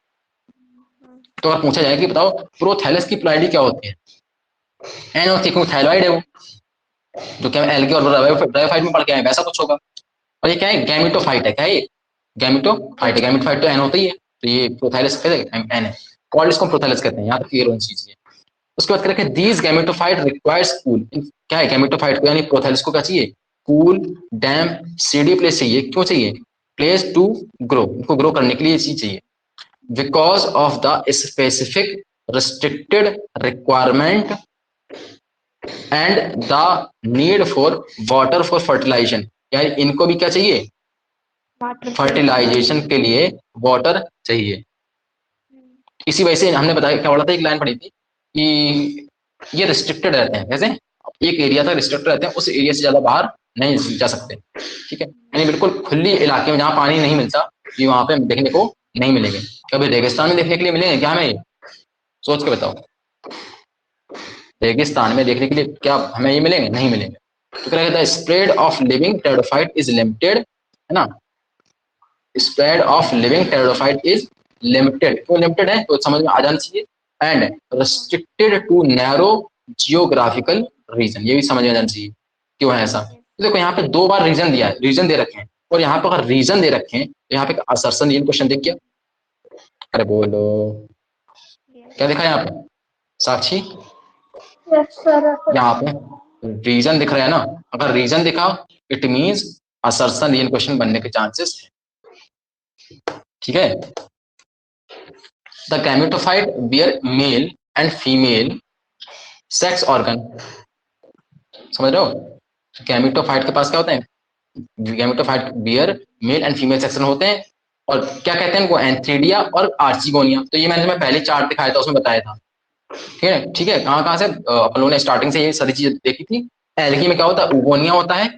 S1: तो अगर पूछा जाए कि बताओ प्रोथैलस की पोलैरिटी क्या होती है? एन होती है, क्योंकि थैलॉइड है वो, जो कि हम एल के और ब्रायोफाइट में पढ़ के आए, वैसा कुछ होगा। और ये क्या है? गैमेटोफाइट है। क्या है ये? गैमेटोफाइट है। गैमेटोफाइट तो एन होता ही है, तो ये प्रोथैलस एन है। कॉल्ड इसको प्रोथैलस कहते हैं। यहाँ तक क्लियर होनी चाहिए। उसके बाद क्या? These gametophyte requires cool. क्या है? गैमेटोफाइट को यानी प्रोथैलस को क्या चाहिए? कूल डैम्प सीडी प्लेस चाहिए। क्यों चाहिए? प्लेस टू ग्रो, इनको ग्रो करने के लिए ये चीज चाहिए। Because of the specific restricted requirement and the need for water for fertilisation. यानी इनको भी क्या चाहिए? फर्टिलाइजेशन के लिए वाटर चाहिए। इसी वजह से हमने बताया, क्या पढ़ा था? एक लाइन पढ़ी थी कि ये रिस्ट्रिक्टेड रहते हैं। कैसे? एक एरिया तक रिस्ट्रिक्टेड रहते हैं, उस एरिया से ज्यादा बाहर नहीं जा सकते, ठीक है। यानी बिल्कुल खुली इलाके में जहाँ पानी नहीं मिलता, ये वहां पे देखने को नहीं मिलेंगे। कभी रेगिस्तान में देखने के लिए मिलेंगे क्या हमें? सोच के बताओ। रेगिस्तान में देखने के लिए क्या हमें ये मिलेंगे? नहीं मिलेंगे। तो क्या कहता है? Spread of living pteridophyte is limited, है ना। Spread of living pteridophyte is limited. क्यों लिमिटेड है? तो समझ में आ जाना चाहिए। And restricted to narrow geographical region, ये भी समझ में आ जाना चाहिए। क्यों है ऐसा? तो देखो यहाँ पे दो बार रीजन दिया है, रीजन दे रखे हैं, और यहाँ पे अगर रीजन दे रखे हैं तो यहाँ पे असर्शन ये क्वेश्चन देख क्या? अरे बोलो, क्या दिखा यहाँ पे? साक्षी,
S2: यस सर।
S1: यहाँ पे रीजन दिख रहा है ना? अगर रीजन दिखा इट मींस असर्शन ये क्वेश्चन बनने के चांसेस है, ठीक है। The gametophyte bear male and female sex organ. समझ रहे हो? गैमेटोफाइट के पास क्या होते हैं? Gametophyte bear male and female section होते हैं। और क्या कहते हैं इनको? एंथ्रीडिया और आर्चिगोनिया। तो ये मैंने पहले चार्ट दिखाया था, उसमें बताया था, ठीक है। ठीक है, कहाँ कहाँ से अपन लोगों ने स्टार्टिंग से ये सारी चीजें देखी थी। एल्गी में क्या होता है? उगोनिया होता है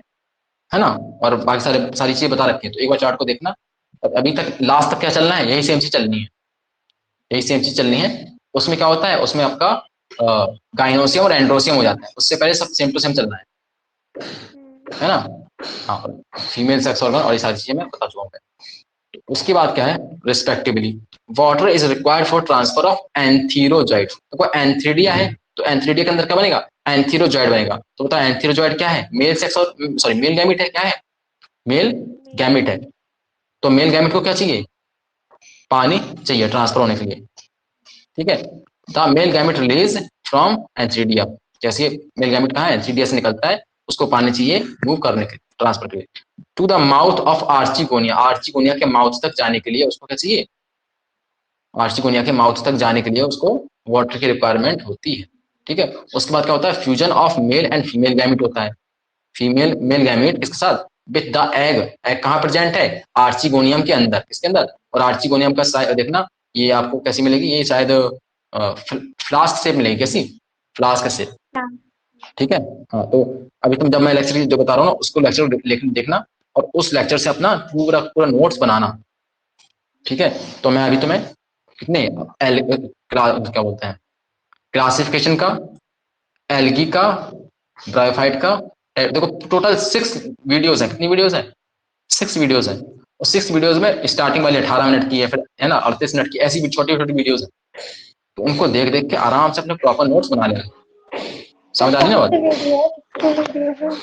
S1: ना, और बाकी सारी चीजें बता रखी है। तो एक बार चार्ट को देखना। और अभी तक लास्ट तक क्या चलना है? यही सेम चीज चलनी है, यही सेम चीज चलनी है। उसमें क्या होता है? उसमें आपका गाइनोसियम और एंड्रोसियम हो जाता है। उससे पहले सब सेम टू सेम चलना है ना। हाँ, फीमेल सेक्स ऑर्गन और ये सारी चीजें मैं बता चुका हूँ। उसके बाद क्या है, respectively water is required for transfer of antherozoid. तो एंथीरिया है, तो एंथीरिया के अंदर क्या बनेगा, एंथीरोजाइड बनेगा। तो बताओ एंथीरोजाइड क्या है, मेल सेक्स और सॉरी मेल गैमिट है, क्या है, मेल गैमिट है। तो मेल गैमिट को क्या चाहिए, पानी चाहिए ट्रांसफर होने के लिए, ठीक है। The male gamete release from antheridia, जैसे मेल गैमिट कहाँ है, एंथीरिया से निकलता है, उसको पानी चाहिए मूव करने के लिए, ट्रांसफर के लिए, to the mouth of archegonia, archegonia के माउथ तक जाने के लिए उसको क्या चाहिए, आर्चिगोनिया के माउथ तक जाने के लिए उसको वाटर की रिक्वायरमेंट होती है, ठीक है। उसके बाद क्या होता है, fusion of male and female gamete होता है, फीमेल मेल गैमिट किसके साथ, विथ द एग, एग कहाँ प्रेजेंट है, आर्चिगोनियम के अंदर, किसके अंदर, और आर्चिगोनियम का देखना ये आपको कैसी मिलेगी, ये शायद फ्लास्क शेप मिलेगी, कैसी, फ्लास्क शेप,
S2: हाँ।
S1: ठीक है। हाँ, तो अभी तुम जब मैं लेक्चर जो बता रहा हूँ ना उसको लेक्चर देखना, और उस लेक्चर से अपना पूरा पूरा नोट्स बनाना, ठीक है। तो मैं अभी तुम्हें कितने क्या बोलते हैं, क्लासिफिकेशन का, एल्गी का, ब्रायोफाइट का, देखो टोटल 6 वीडियोस हैं, कितनी वीडियोस हैं, 6 वीडियोस हैं, और 6 वीडियोस में स्टार्टिंग वाली 18 मिनट की है, फिर है ना 38 मिनट की, ऐसी भी छोटी छोटी वीडियोस हैं, तो उनको देख देख के आराम से अपने प्रॉपर नोट्स बना लेना,
S2: तो
S1: समझ आ रही ना
S2: कौन सी
S1: बात।
S2: वीडियो है, किसकी वीडियो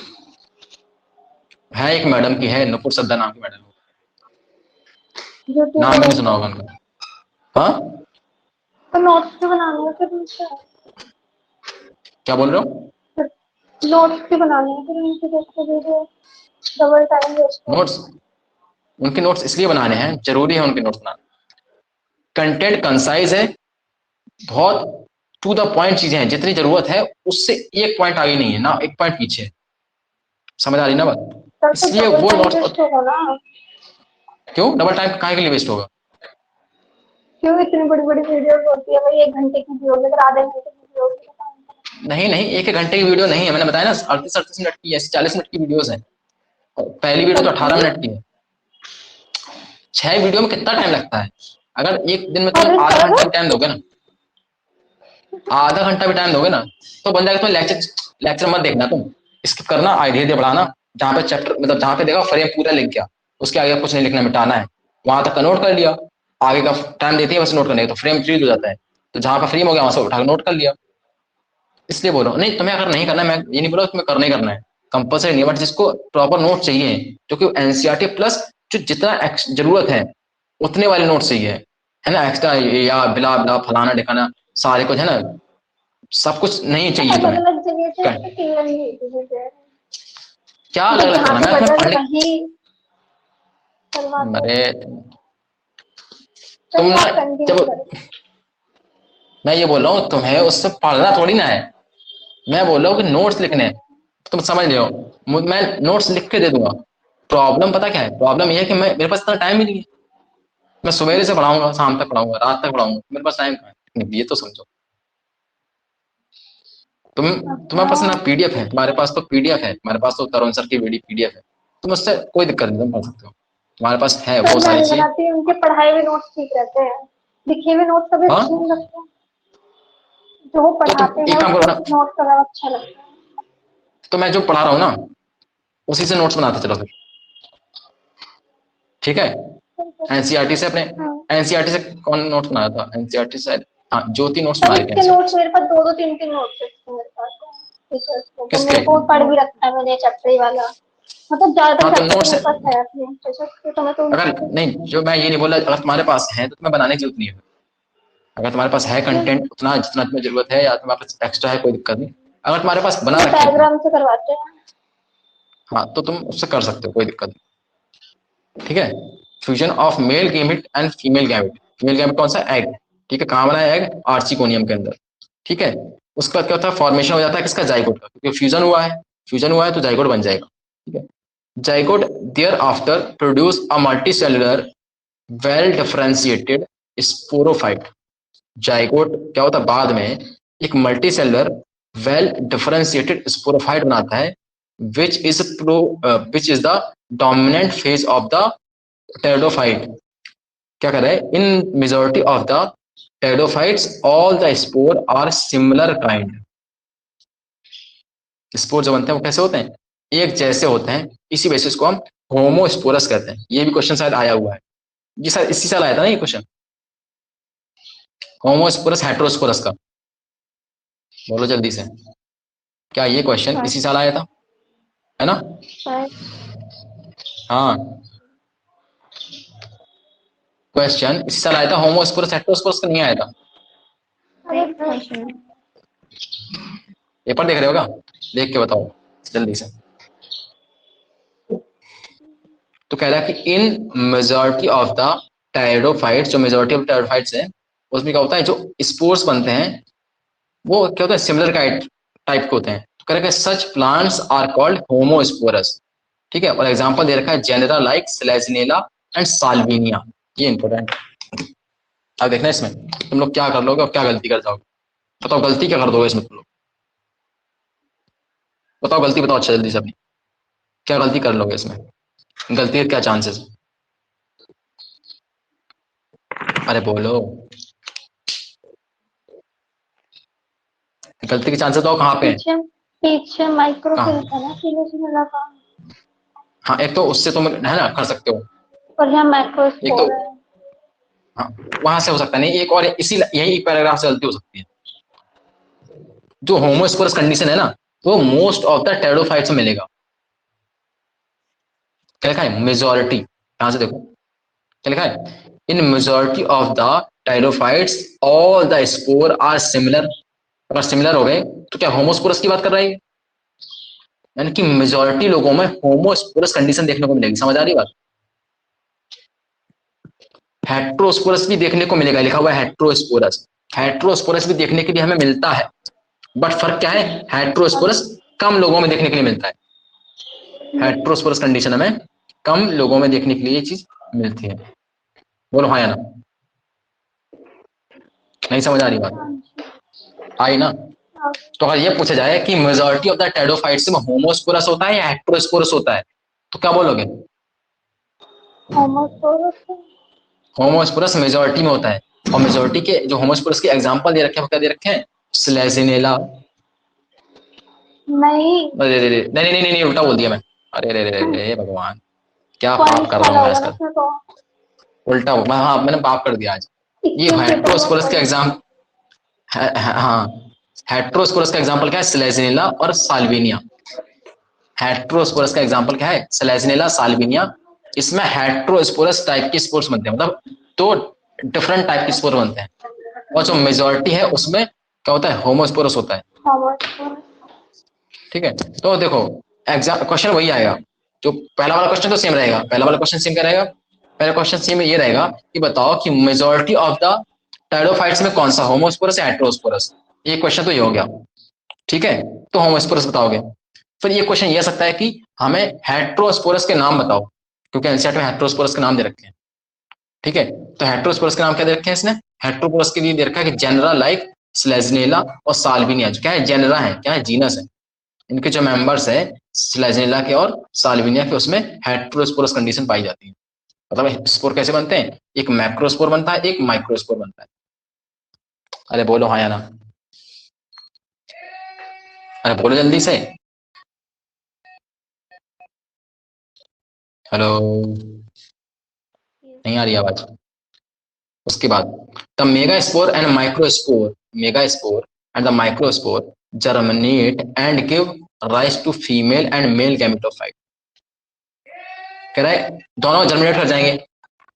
S1: है एक मैडम की है, नुपुर सद्दा नाम की मैडम,
S2: है जो तू
S1: नाम भी नहीं सुना
S2: बनाता
S1: होगा
S2: है?
S1: उनका। हाँ,
S2: तो नोट्स भी बनाने हैं फिर उनसे,
S1: क्या बोल रहे हो,
S2: नोट्स भी बनाने हैं फिर उनसे, देख के वीडियो डबल टाइम वेस्ट हो।
S1: नोट्स, उनके नोट्स इसलिए बनाने हैं, जरूरी है उनके नोट्स बनाना, कंटेंट कंसाइज है, बहुत टू द पॉइंट चीजें हैं, जितनी जरूरत है उससे एक पॉइंट आगे नहीं है ना, एक पॉइंट पीछे है, समझ आ रही ना बात,
S2: तब तो
S1: इसलिए
S2: डबल
S1: वो
S2: टाइम
S1: नोट्स।
S2: वेस्ट होगा ना।
S1: क्यों डबल टाइम काहे के लिए वेस्ट होगा,
S2: क्यों, इतनी बड़ी बड़ी वीडियो होती है भाई, 1 घंटे की भी होगी, अगर आधे घंटे की भी होगी तो time
S1: नहीं नहीं, एक एक घंटे की वीडियो नहीं है, मैंने बताया ना 38 38 मिनट की, ऐसी 40 मिनट की वीडियोस है, पहली वीडियो तो
S2: तब भी।
S1: 18 मिनट की है। 6 वीडियो में कितना टाइम लगता है, अगर एक दिन में तुम
S2: अरे
S1: आधा
S2: सर,
S1: घंटा भी टाइम दोगे ना, आधा घंटा भी टाइम दोगे ना, तो बन जाएगा। तुम्हें लेक्चर लेक्चर मत देखना, तुम स्किप करना, आगे धीरे धीरे बढ़ाना, जहाँ पे चैप्टर मतलब जहाँ पे देखा फ्रेम पूरा लिख गया, उसके आगे कुछ नहीं लिखना, मिटाना है, वहां तक का नोट कर लिया, आगे का टाइम देती है बस नोट करने का, तो फ्रेम फ्रीज हो जाता है, तो जहाँ पे फ्री हो गया वहां से उठा नोट कर लिया, इसलिए बोल रहा हूँ। नहीं तुम्हें अगर नहीं करना है, मैं ये नहीं बोल रहा तुम्हें करना ही करना है, कंपलसरी नहीं, बट जिसको प्रॉपर नोट चाहिए, क्योंकि एनसीईआरटी प्लस जो जितना जरूरत है उतने वाले नोट चाहिए, है ना, एक्स्ट्रा या बिला बिला फलाना ढिकाना सारे कुछ है ना, सब कुछ नहीं चाहिए
S2: अलग
S1: तुम्हें।
S2: अलग जगह से
S1: क्या
S2: उसको क्लियर नहीं होती चीजें,
S1: क्या अलग
S2: मतलब
S1: अलग
S2: जहाँ
S1: करना,
S2: पे
S1: मैं तुम्हें
S2: बटन
S1: पढ़ने,
S2: वही करवाते
S1: अरे
S2: हैं।
S1: तुम
S2: चलिए
S1: ना,
S2: आप कंटिन्यू
S1: जब
S2: करें।
S1: मैं ये बोल रहा हूँ तुम्हें उससे पढ़ना थोड़ी ना है, मैं बोल रहा हूँ कि नोट्स लिखने हैं, तुम समझ रहे हो, मैं नोट्स लिख के दे दूंगा। प्रॉब्लम पता क्या है, प्रॉब्लम ये है कि मैं मेरे पास इतना टाइम ही नहीं है, मैं सवेरे से पढ़ाऊंगा, शाम तक पढ़ाऊंगा, रात तक पढ़ाऊंगा, मेरे पास टाइम कहाँ है, ये तो समझो। तुम तुम्हारे पास ना
S2: अच्छा,
S1: पीडीएफ है, तुम्हारे पास तो पीडीएफ है, तुम्हारे पास तो तरुण सर की पीडीएफ है, तुम उससे कोई दिक्कत नहीं, तुम पढ़ सकते हो, तुम्हारे पास है
S2: सर
S1: वो
S2: मैं
S1: सारी
S2: नहीं
S1: चीजें।
S2: बनाती, उनके पढ़ाए हुए नोट्स ठीक रहते हैं, लिखे हुए नोट्स कभी अच्छे
S1: हाँ,
S2: नहीं लगते, जो वो
S1: तो
S2: पढ़ाते
S1: तुम
S2: हैं
S1: एक काम करो
S2: उसका
S1: ना,
S2: नोट्स कलर अच्छा लगता है।
S1: तो मैं जो पढ़ा रहा हूँ ना उसी से नोट्स बनाते चलो फिर, ठीक है। एनसीईआरटी से अपने,
S2: हाँ,
S1: एनसीईआरटी से कौन नोट्स बनाया था, एनसीईआरटी से, हाँ ज्योति नोट्स
S2: सब
S1: बना रही थी
S2: इसके
S1: एनसीईआरटी
S2: नोट्स
S1: से।
S2: मेरे पास दो दो तीन तीन नोट्स है इसके मेरे पास, टीचर्स के, तो
S1: किसके,
S2: मेरे को पढ़ भी रखा है मैंने चैप्टर ही वाला, मतलब ज्यादातर
S1: हाँ तो
S2: चैप्टर तो
S1: नोट्स,
S2: मेरे पास है अपने टीचर्स के, तो मैं तो
S1: अगर
S2: उनसे भी
S1: नहीं, जो मैं ये नहीं बोल रहा, अगर तुम्हारे पास है तो तुम्हें बनाने की जरूरत नहीं है, अगर तुम्हारे पास है कंटेंट उतना जितना तुम्हें जरूरत है, या तुम्हारे पास एक्स्ट्रा है, कोई दिक्कत नहीं, अगर तुम्हारे पास बना
S2: ये
S1: रखे तुम,
S2: डायग्राम से करवाते हैं।
S1: हाँ तो तुम उससे कर सकते हो, कोई दिक्कत नहीं, ठीक है। Fusion of male gamete and female gamete, female gamete कौन सा, एग, ठीक है, कहाँ बना है एग, आर्चिकोनियम के अंदर, ठीक है। उसके बाद क्या होता है, फॉर्मेशन हो जाता है किसका, जाइगोट का, क्योंकि फ्यूजन हुआ है, फ्यूजन हुआ है तो जाइगोट बन जाएगा, ठीक है। Zygote thereafter produce a multicellular well differentiated sporophyte, zygote क्या होता है बाद में, एक मल्टीसेलुलर वेल डिफरेंशिएटेड स्पोरोफाइट बनाता है, which is pro which is the dominant phase of the pteridophyte. क्या कर रहा है, in majority of the pteridophytes all the spore are similar kind, spore जो बनते हैं वो कैसे होते हैं, एक जैसे होते हैं, इसी बेसिस को हम होमोस्पोरस कहते हैं। ये भी क्वेश्चन शायद आया हुआ है, ये शायद इसी साल आया था ना ये क्वेश्चन, होमोस्पोरस हेट्रोस्पोरस का। बोलो जल्दी से, क्या ये क्वेश्चन इसी साल आया था, है ना? हाँ, क्वेश्चन इसी साल आया था, होमोस्पोरस हेट्रोस्पोरस का नहीं आया था। पेपर देख रहे हो क्या? देख के बताओ जल्दी से। तो कह रहा है कि इन मेजॉरिटी ऑफ द टेरिडोफाइट्स, जो मेजॉरिटी ऑफ टेरिडोफाइट्स हैं उसमें क्या होता है, जो स्पोर्स बनते हैं वो क्या होता है, सिमिलर टाइप के होते हैं। तो कह रहा है such plants are called homosporous. ठीक है, और एग्जांपल दे रखा है genera like Selaginella and Salvinia. ये इंपॉर्टेंट। अब देखना इसमें तुम लोग क्या कर लोगे और क्या गलती कर जाओगे। बताओ गलती क्या कर दोगे इसमें तुम लोग, बताओ गलती बताओ अच्छा जल्दी से अपनी, क्या गलती कर लोगे इसमें, गलती के क्या चांसेस? अरे बोलो, गलती के चांसेस बताओ कहाँ पे हैं?
S2: पीछे माइक्रोफिल
S1: कहाँ?
S2: था ना, सिलिकॉन का।
S1: हाँ, एक तो उससे तुम है ना कर सकते हो,
S2: और यहाँ
S1: एक तो
S2: मैक्रोस्पोर है।
S1: हाँ वहां से हो सकता नहीं, एक और इसी यही पैराग्राफ से गलती हो सकती है। जो होमोस्पोरस कंडीशन है ना, वो मोस्ट ऑफ द टेरिडोफाइट्स में मिलेगा। क्या लिखा है? मेजोरिटी, यहां से देखो क्या लिखा है, in majority of the pteridophytes all the spore are similar. अगर सिमिलर हो गए तो क्या होमोस्पोरस की बात कर रहा है, यानी कि मेजोरिटी लोगों में होमोस्पोरस कंडीशन देखने को मिलेगी। समझ आ रही बात? हेट्रोस्पोरस भी देखने को मिलेगा, लिखा हुआ है हेट्रोस्पोरस। हेट्रोस्पोरस भी देखने के लिए हमें मिलता है, बट फर्क क्या है, हेट्रोस्पोरस कम लोगों में देखने के लिए मिलता है। हेट्रोस्पोरस कंडीशन हमें कम लोगों में देखने के लिए ये चीज मिलती है। बोलो हाँ या ना? नहीं समझ आ रही बात? आई ना? तो अगर ये पूछा जाए कि मेजॉरिटी ऑफ द टेरिडोफाइट्स में होमोस्पोरस होता है या हेट्रोस्पोरस होता है, तो क्या बोलोगे? होमोस्पोरस मेजॉरिटी में होता है। और मेजॉरिटी के जो होमोस्पोरस के एग्जांपल दे रखे हैं, क्या दे रखे हैं? स्लेजिनेला।
S2: नहीं,
S1: अरे रे रे, नहीं नहीं नहीं नहीं, उल्टा बोल दिया मैं। अरे रे रे रे भगवान, क्या पाप
S2: पॉइंट्स
S1: कर रहा हूँ
S2: वाला
S1: मैं
S2: होगा ना
S1: आजकल।
S2: इसमें तो।
S1: उल्टा हाँ मैंने पाप कर दिया आज। ये
S2: 21 से तो
S1: हेट्रोस्पोरस के
S2: पॉइंट।
S1: एग्जाम हाँ, हेट्रोस्पोरस का एग्जांपल क्या है? स्लेजिनेला और साल्विनिया। हेट्रोस्पोरस का एग्जांपल क्या है? स्लेजिनेला, साल्विनिया। इसमें हेट्रोस्पोरस टाइप के स्पोर्स बनते हैं, मतलब दो डिफरेंट टाइप के स्पोर बनते हैं। और जो मेजोरिटी है उसमें क्या होता है? होमोस्पोरस होता है। ठीक है, तो देखो एग्जाम क्वेश्चन वही आएगा, जो पहला वाला क्वेश्चन तो सेम रहेगा। पहला वाला क्वेश्चन सेम क्या रहेगा? पहला क्वेश्चन सेम ये रहेगा कि बताओ कि मेजोरिटी ऑफ द टेरिडोफाइट्स में कौन सा, होमोस्पोरस या हेट्रोस्पोरस? ये क्वेश्चन तो ये हो गया। ठीक है, तो होमोस्पोरस बताओगे। फिर ये क्वेश्चन ये सकता है कि हमें हेट्रोस्पोरस के नाम बताओ, क्योंकि एनसीईआरटी में हेट्रोस्पोरस के नाम दे रखे हैं। ठीक है, तो हेट्रोस्पोरस के नाम क्या दे रखे हैं इसने? हेट्रोस्पोरस के लिए दे रखा है कि जेनरा लाइक स्लेजनेला और साल्विनिया, जो क्या है, जेनरा है, क्या है, जीनस है। इनके जो मेंबर्स है स्लेजनेला के और साल्विनिया के, उसमें हेट्रोस्पोरस कंडीशन पाई जाती है। मतलब स्पोर कैसे बनते हैं? एक मैक्रोस्पोर बनता है, एक माइक्रोस्पोर बनता है। अरे बोलो हाँ या ना? अरे बोलो जल्दी से। हेलो, नहीं आ रही आवाज? उसके बाद the megaspore and microspore, megaspore and the microspore germinate and give rise to female and male gametophyte. कह रहा है दोनों जर्मिनेट कर जाएंगे,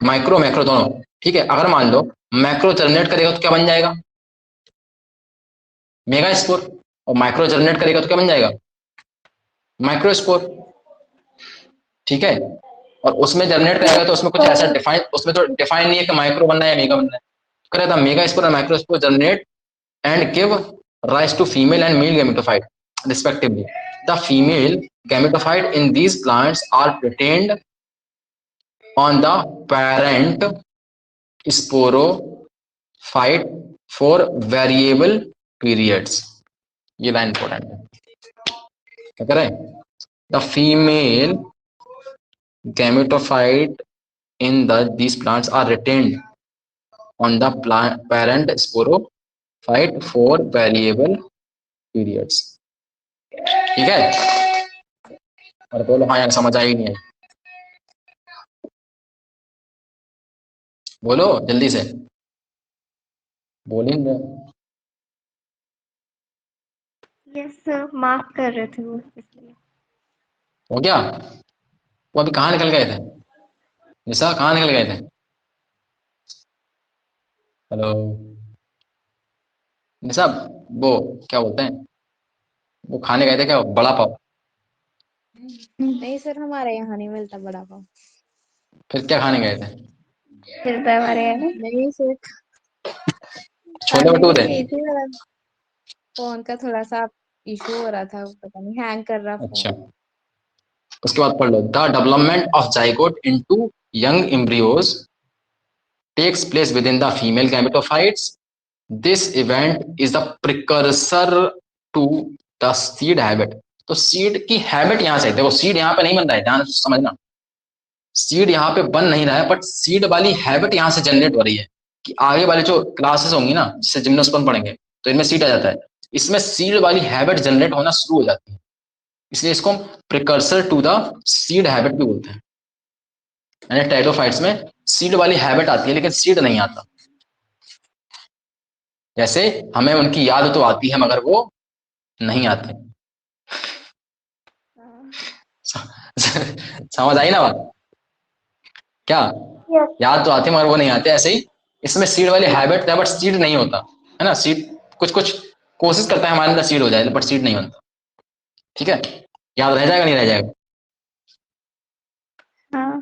S1: माइक्रो मैक्रो दोनों। ठीक है, अगर मान लो मैक्रो जर्मिनेट करेगा तो क्या बन जाएगा? मेगास्पोर। और माइक्रो जर्मिनेट करेगा तो क्या बन जाएगा? माइक्रोस्पोर। ठीक है, और उसमें जर्मिनेट करेगा तो उसमें कुछ ऐसा डिफाइन, उसमें तो डिफाइन नहीं है कि माइक्रो बनना है या मेगा बनना है। कह रहा था मेगा स्पोर और microspore germinate and give rise to female and male gametophyte respectively. The female gametophyte in these plants are retained on the parent sporophyte for variable periods. ये लाइन इंपॉर्टेंट है, क्या कह रहे हैं? The female gametophyte in these plants are retained on the parent sporophyte for variable periods. ठीक है, और बोलो हाँ यार समझ आई नहीं आई, बोलो जल्दी से, बोल ही नहीं रहे।
S3: यस मार्क कर रहे थे वो इसलिए।
S1: हो गया? वो अभी कहाँ निकल गए थे? निशा कहाँ निकल गए थे? हेलो निशा, वो क्या बोलते हैं, वो खाने गए थे क्या, बड़ा पाव?
S4: नहीं सर, हमारे यहाँ नहीं मिलता बड़ा पाव।
S1: फिर क्या खाने गए थे?
S3: मिलता है हमारे यहाँ।
S4: नहीं सर,
S1: छोले
S4: खाने
S1: भटूरे?
S4: नहीं गई थी, मेरा फोन का थोड़ा सा इशू हो रहा था, पता नहीं हैंग कर रहा
S1: अच्छा,
S4: फोन।
S1: उसके बाद पढ़ लो, the development of zygote into young embryos takes place within the female gametophytes. This event is the precursor to the seed habit. तो सीड की हैबिट यहां से, देखो सीड यहाँ पे नहीं बन रहा है, ध्यान से समझना, सीड यहाँ पे बन नहीं रहा है, बट सीड वाली हैबिट यहाँ से जनरेट हो रही है कि आगे वाली जो क्लासेस होंगी ना, जिससे जिम्नोस्पर्म पढ़ेंगे तो इनमें सीड आ जाता है, इसमें सीड वाली हैबिट जनरेट होना शुरू हो जाती है, इसलिए इसको हम precursor to the seed habit भी बोलते हैं। यानी टेरिडोफाइट्स में सीड वाली हैबिट आती है लेकिन सीड नहीं आता, जैसे हमें उनकी याद तो आती है मगर वो नहीं आते। समझ आई ना बात? क्या?
S2: यस
S1: याद तो आती है मगर वो नहीं आते, ऐसे ही इसमें सीड वाली हैबिट है बट सीड नहीं होता है ना, सीड कुछ कुछ कोशिश करता है हमारे अंदर सीड हो जाए बट सीड नहीं होता। ठीक है, याद रह जाएगा नहीं रह जाएगा?
S3: हाँ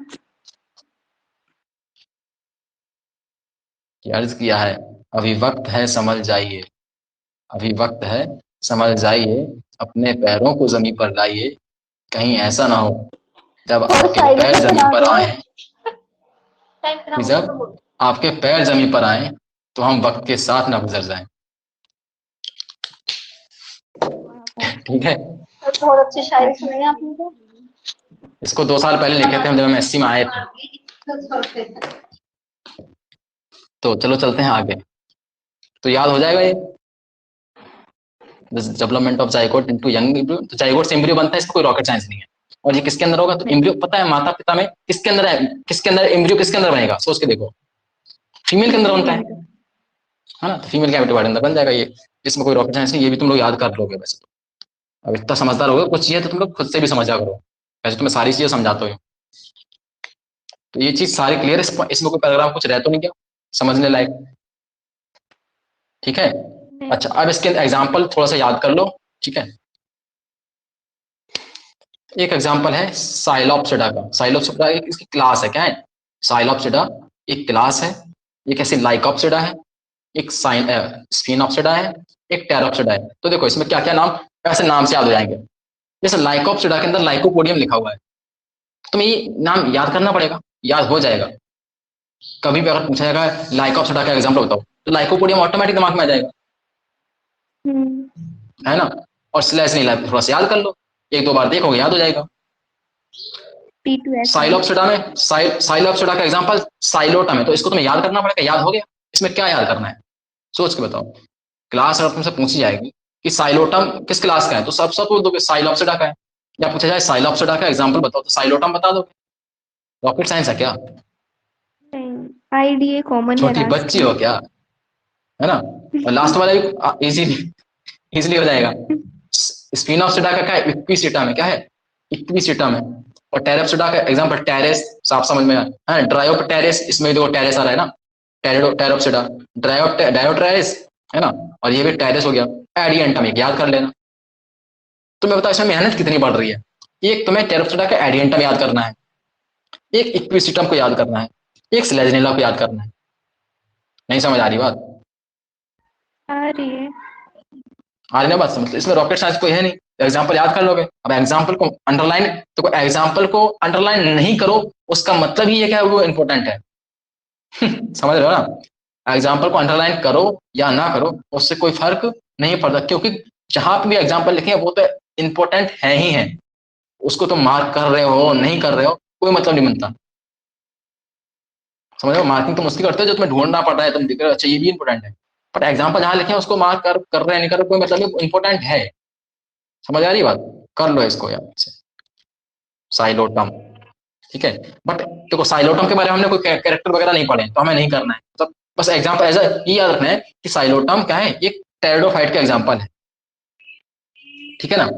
S1: कि अर्ज किया है, अभी वक्त है समझ जाइए, अभी वक्त है समझ जाइए, अपने पैरों को जमीन पर लाइए, कहीं ऐसा ना हो जब
S2: और
S1: आपके
S2: साइड
S1: पैर
S2: में
S1: जमीन
S2: बना
S1: पर
S2: दो।
S1: आए,
S2: टाइम खराब
S1: कि
S2: होगा
S1: जब
S2: तो बोलो।
S1: आपके पैर जमीन पर आए तो हम वक्त के साथ ना गुजर जाएं। ठीक है,
S2: बहुत अच्छी शायरी सुनाई आपने तो।
S1: इसको 2 साल पहले लिखे थे हम, जब हम एससी में आए थे। तो चलो चलते हैं आगे, तो याद हो जाएगा ये, development of zygote into young embryo, तो जाइगोट से एम्ब्रियो बनता है, इसको कोई रॉकेट साइंस नहीं है। और ये किसके अंदर होगा, तो एम्ब्रियो पता है माता पिता में किसके अंदर है, किसके अंदर एम्ब्रियो किसके अंदर बनेगा, सोच के देखो, फीमेल के अंदर बनता है ना, तो फीमेल के अंदर बन जाएगा ये, इसमें कोई रॉकेट साइंस नहीं, ये भी तुम लोग याद कर लोगे वैसे तो, अब इतना समझदार होगा, कुछ चीजें तो तुम लोग खुद से भी समझा करो, वैसे तुम्हें सारी चीजें समझाते हो। तो ये चीज सारी क्लियर, इसमें कोई पैराग्राफ कुछ रह तो नहीं क्या समझने लायक? ठीक है, अच्छा अब इसके एग्जाम्पल थोड़ा सा याद कर लो। ठीक है, एक एग्जाम्पल है साइलोप्सिडा का, साइलोप्सिडा एक इसकी क्लास है, क्या है साइलोप्सिडा, एक क्लास है, एक ऐसे लाइकोप्सिडा है, एक स्फिनोप्सिडा है, एक टेरोप्सिडा है। तो देखो इसमें क्या क्या नाम, ऐसे नाम से याद हो जाएंगे, जैसे लाइकोप्सिडा के अंदर लाइकोपोडियम लिखा हुआ है, तुम्हें ये नाम याद करना पड़ेगा, याद हो जाएगा, कभी भी अगर पूछा जाएगा लाइकोप्सिडा का एग्जाम्पल बताओ तो लाइकोपोडियम ऑटोमेटिक दिमाग में आ जाएगा, है ना। और स्लैश नहीं लाइक थोड़ा सा याद कर लो, 1-2 बार देखोगे याद हो जाएगा।
S3: T2S
S1: साइलोप्सिडा में साइलोप्सिडा का एग्जांपल साइलोटम है, तो इसको तुम्हें याद करना पड़ेगा, याद हो गया? इसमें क्या याद करना है, सोच के बताओ। क्लास अगर तुमसे पूछी जाएगी कि साइलोटम किस क्लास का है, तो सब सब बोल दोगे साइलोप्सिडा का है, या पूछा जाए साइलोप्सिडा का एग्जांपल बताओ तो साइलोटम बता दोगे। रॉकेट साइंस है क्या?
S3: आईडीए कॉमन है
S1: छोटी
S3: लास्ट
S1: बच्ची हो क्या, है ना। और लास्ट वाला भी इजीली इजीली हो जाएगा। स्पिनोप्सिडा का क्या है, इक्विसिटा में क्या है, इक्विसिटा में। और टेरेप्सिडा का एग्जांपल टेरेस, साफ समझ में है, ड्रायोपटेरेस, इसमें देखो टेरेस आ रहा है ना, टेरोप्सिडा, डायोटेरेस, है ना। और ये भी टेरेस हो गया। एडियंटम एक याद कर लेना। तो मैं बताऊं इसमें मेहनत कितनी बढ़ रही है, एक तुम्हें टेरोप्सिडा का एडियंटम याद करना है, एक इक्विसिटम को याद करना है, एक स्लेजनेला को याद करना है। नहीं समझ आ रही बात?
S3: आ रही है।
S1: आ रही ना बात समझ? इसमें रॉकेट साइंस कोई है नहीं, एग्जाम्पल याद कर लोगे। अब एग्जाम्पल को अंडरलाइन, तो एग्जाम्पल को अंडरलाइन नहीं करो उसका मतलब ही है क्या वो इंपॉर्टेंट है। समझ रहे हो ना, एग्जाम्पल को अंडरलाइन करो या ना करो उससे कोई फर्क नहीं पड़ता, क्योंकि जहां पे भी एग्जाम्पल लिखे हैं वो तो इंपॉर्टेंट है ही है, उसको तुम मार्क कर रहे हो नहीं कर रहे हो कोई मतलब नहीं बनता। समझ रहे हो, मार्किंग तुम उसकी करते हो जो तुम्हें ढूंढना पड़ रहा है, तुम दिख रहे हो अच्छा ये भी इंपॉर्टेंट है, बट एग्जाम्पल जहां लिखे हैं उसको मार्क कर रहे हैं नहीं कर रहे कोई मतलब नहीं, इंपॉर्टेंट है। समझ आ रही बात? कर लो इसको यार। साइलोटम, ठीक है। बट देखो साइलोटम के बारे में हमने कोई कैरेक्टर वगैरह नहीं पढ़े, तो हमें नहीं करना है। तो बस एग्जाम्पल एज ये याद रखना है कि साइलोटम क्या है, एक टेरिडोफाइट का एग्जाम्पल है, ठीक है ना।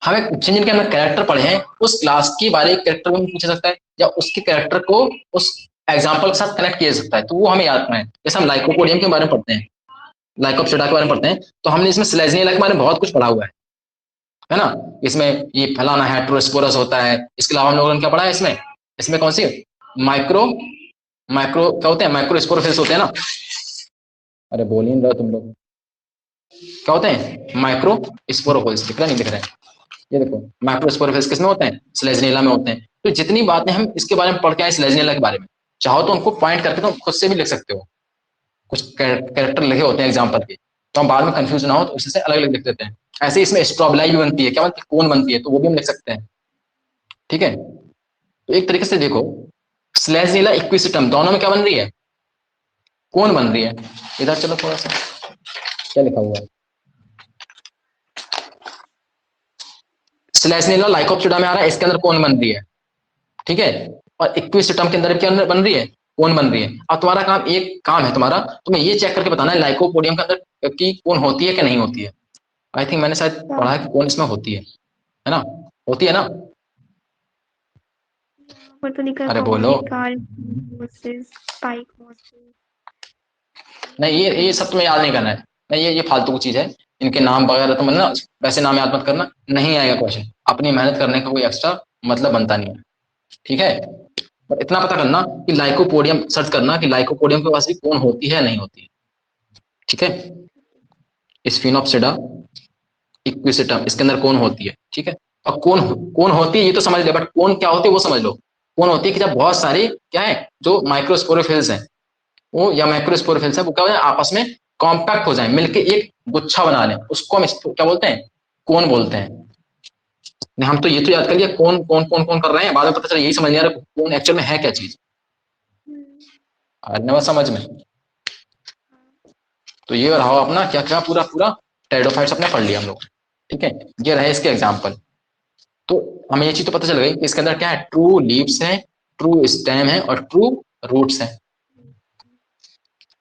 S1: हमें जिनके हमने कैरेक्टर पढ़े हैं उस क्लास के बारे में कैरेक्टर में पूछा सकता है, या उसके कैरेक्टर को उस एग्जाम्पल के साथ कनेक्ट किया जा सकता है, तो वो हमें याद रखना है। जैसे हम लाइकोपोडियम के बारे में पढ़ते हैं, लाइकोप्सिडा के बारे में पढ़ते हैं, तो हमने इसमें स्लेजनिया के बारे में बहुत कुछ पढ़ा हुआ है ना। इसमें ये फलाना हेटेरोस्पोरस होता है। इसके अलावा हम लोगों ने क्या पढ़ा है इसमें, इसमें कौन सी माइक्रो माइक्रो क्या होते हैं, माइक्रोस्पोरोफिल्स होते हैं ना। अरे बोल ही नहीं रहा तुम लोग, क्या होते हैं माइक्रो स्पोरोफिल्स, दिख रहा नहीं दिख रहा है, ये देखो माइक्रोस्पोरोफिल्स किसमें होते हैं, स्लेजनिला में होते हैं। तो जितनी बातें हम इसके बारे में पढ़ के आए स्लेजनिला के बारे में, चाहो तो उनको पॉइंट करके तो खुद से भी लिख सकते हो, कुछ कैरेक्टर लिखे होते हैं एग्जाम्पल के, तो हम बाद में कंफ्यूज ना हो तो उससे अलग अलग लिख देते हैं। ऐसे इसमें स्ट्रोबलाई भी बनती है, क्या बनती है, कोन बनती है, तो वो भी हम लिख सकते हैं, ठीक है। तो एक तरीके से देखो स्लेजनिला इक्विसिटम दोनों में क्या बन रही है, कोन बन रही है। इधर चलो थोड़ा सा, क्या लिखा हुआ है, स्लेजनिला लाइकोप्सिडा में आ रहा है, इसके अंदर कोन बन रही है, ठीक है। और इक्विसिटम के अंदर क्या बन रही है, कोन बन रही है। अब तुम्हारा काम, एक काम है तुम्हारा, तुम्हें ये चेक करके बताना है लाइकोपोडियम के अंदर की कोन होती है कि नहीं होती है। आई थिंक मैंने शायद पढ़ा है कि कोन इसमें होती है ना, होती है ना।
S3: पर तो लिखा
S1: अरे बोलो, नहीं ये सब तुम्हें याद नहीं करना है, नहीं ये फालतू की चीज है। इनके नाम वगैरह तुम ना वैसे नाम याद मत करना, नहीं आएगा क्वेश्चन, अपनी मेहनत करने का कोई एक्स्ट्रा मतलब बनता नहीं है, ठीक है। बट इतना पता करना कि लाइकोपोडियम, सर्च करना कि लाइकोपोडियम के पास भी कोन होती है नहीं होती है, ठीक है। स्फिनोप्सिडा इक्विसिटम, इसके अंदर कोन होती है, ठीक है। और कोन कोन होती है ये तो समझ ले, बट कोन क्या होती है वो समझ लो। कोन होती है कि जब बहुत सारे क्या है जो माइक्रोस्पोरोफिल्स हैं वो, या माइक्रोस्पोरोफिल्स है वो क्या हो जाए आपस में कॉम्पैक्ट हो जाए, मिलके एक गुच्छा बना लें, उसको हम क्या बोलते हैं, कोन बोलते हैं। नहीं, हम तो ये तो याद कर लिया कौन कौन कौन कौन कर रहे हैं, बाद में पता चला यही समझ नहीं आ रहा कौन एक्चुअल में है क्या चीज, नवा समझ में। तो ये रहा अपना क्या क्या पूरा पूरा टेरिडोफाइट्स अपने पढ़ लिया हम लोग, ठीक है। ये रहे इसके एग्जाम्पल। तो हमें ये चीज तो पता चल गई कि इसके अंदर क्या है, ट्रू लीव्स है, ट्रू स्टेम है और ट्रू रूट्स है,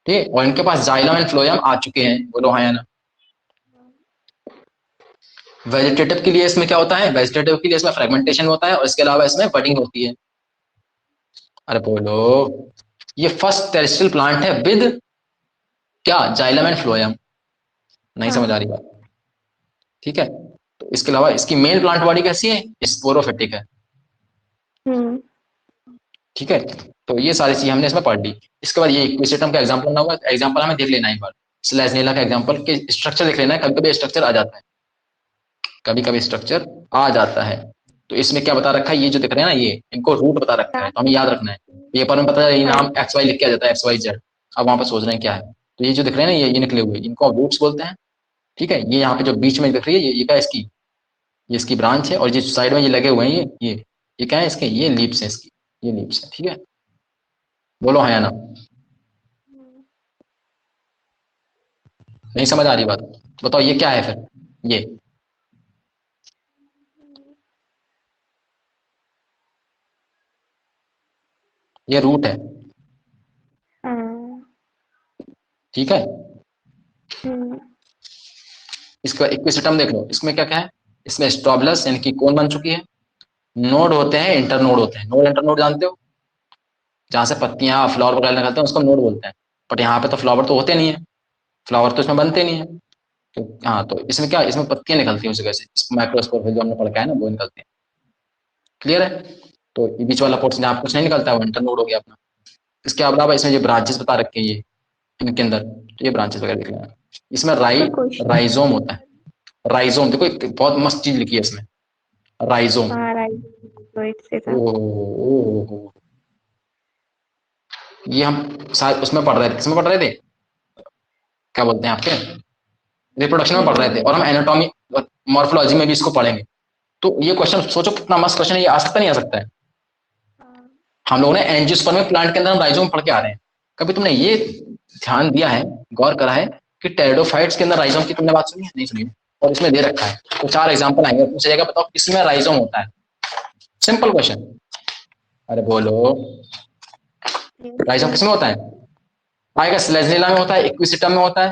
S1: ठीक है। और इनके पास जाइलम एंड फ्लोएम आ चुके हैं, बोलो हाँ या ना। वेजिटेटिव के लिए इसमें क्या होता है, वेजिटेटिव के लिए इसमें फ्रेगमेंटेशन होता है, और इसके अलावा इसमें बडिंग होती है। अरे बोलो, ये फर्स्ट टेरेस्ट्रियल प्लांट है विद क्या, जाइलम एंड फ्लोएम। नहीं समझ आ रही बात, ठीक है। तो इसके अलावा इसकी मेन प्लांट बॉडी कैसी है, स्पोरोफिटिक है, ठीक है। तो ये सारी चीजें हमने इसमें पढ़ ली। इसके बाद ये इक्विसिटम का एग्जांपल ना हुआ, एग्जांपल हमें देख लेना एक बार, स्लेजनिला का एग्जांपल के स्ट्रक्चर देख लेना है, कभी कभी स्ट्रक्चर आ जाता है, कभी कभी स्ट्रक्चर आ जाता है। तो इसमें क्या बता रखा है, ये जो दिख रहे हैं ना ये, इनको रूट बता रखा है, तो हमें याद रखना है। पेपर में पता है ये नाम एक्स वाई लिख के आ जाता है, एक्स वाई जेड, अब वहां पर सोच रहे हैं क्या है। तो ये जो दिख रहे हैं ना ये निकले हुए, इनको रूट्स बोलते हैं, ठीक है। ये यहाँ पे जो बीच में दिख रही है ये क्या है इसकी, ये इसकी ब्रांच है, और जिस साइड में ये लगे हुए हैं ये क्या है इसके, ये लीव्स है इसकी, ये लीव्स है, ठीक है। बोलो हाँ या ना, नहीं समझ आ रही बात, बताओ ये क्या है फिर, ये रूट है, ठीक है। इसका इक्विसिटम देख लो, इसमें क्या क्या है, इसमें स्ट्रोबलस यानी कि कोन बन चुकी है, नोड होते हैं, इंटरनोड होते हैं, नोड इंटरनोड जानते हो, जहां से पत्तियां फ्लावर वगैरह निकलते हैं उसको नोड बोलते हैं। बट यहाँ पे तो फ्लावर तो होते नहीं है, फ्लावर तो इसमें बनते नहीं है, तो हाँ तो इसमें क्या, इसमें पत्तियां निकलती हैं उस जगह से, माइक्रोस्कोप जो हमने पढ़ के है ना वो निकलती है, क्लियर है। तो ये बीच वाला पोर्शन जहाँ कुछ नहीं निकलता है वो इंटरनोड हो गया अपना। इसके अलावा इसमें जो ब्रांचेस बता रखे हैं ये, इनके अंदर तो ये ब्रांचेस वगैरह देख लेना। इसमें राइजोम होता है, राइजोम देखो एक बहुत मस्त चीज लिखी है इसमें, राइजोम। ओह, ये हम शायद उसमें पढ़ रहे थे, किसमें पढ़ रहे थे, क्या बोलते हैं आपके, रिप्रोडक्शन में पढ़ रहे थे, और हम एनाटॉमी मॉर्फोलॉजी में भी इसको पढ़ेंगे। तो ये क्वेश्चन सोचो कितना मस्त क्वेश्चन है, ये आ सकता नहीं आ सकता है। हम लोगों ने एंजियोस्पर्म में प्लांट के अंदर हम राइजोम पढ़ के आ रहे हैं, कभी तुमने ये ध्यान दिया है, गौर करा है कि टेरिडोफाइट्स के अंदर राइजोम की तुमने बात सुनी है, नहीं सुनी, और इसमें दे रखा है। तो 4 एग्जांपल आएंगे, पूछा जाएगा बताओ किसमें राइजोम होता है, सिंपल क्वेश्चन। अरे बोलो, राइजोम किसमें होता है? आएगा स्लेजनीला में होता है, इक्विसिटम में होता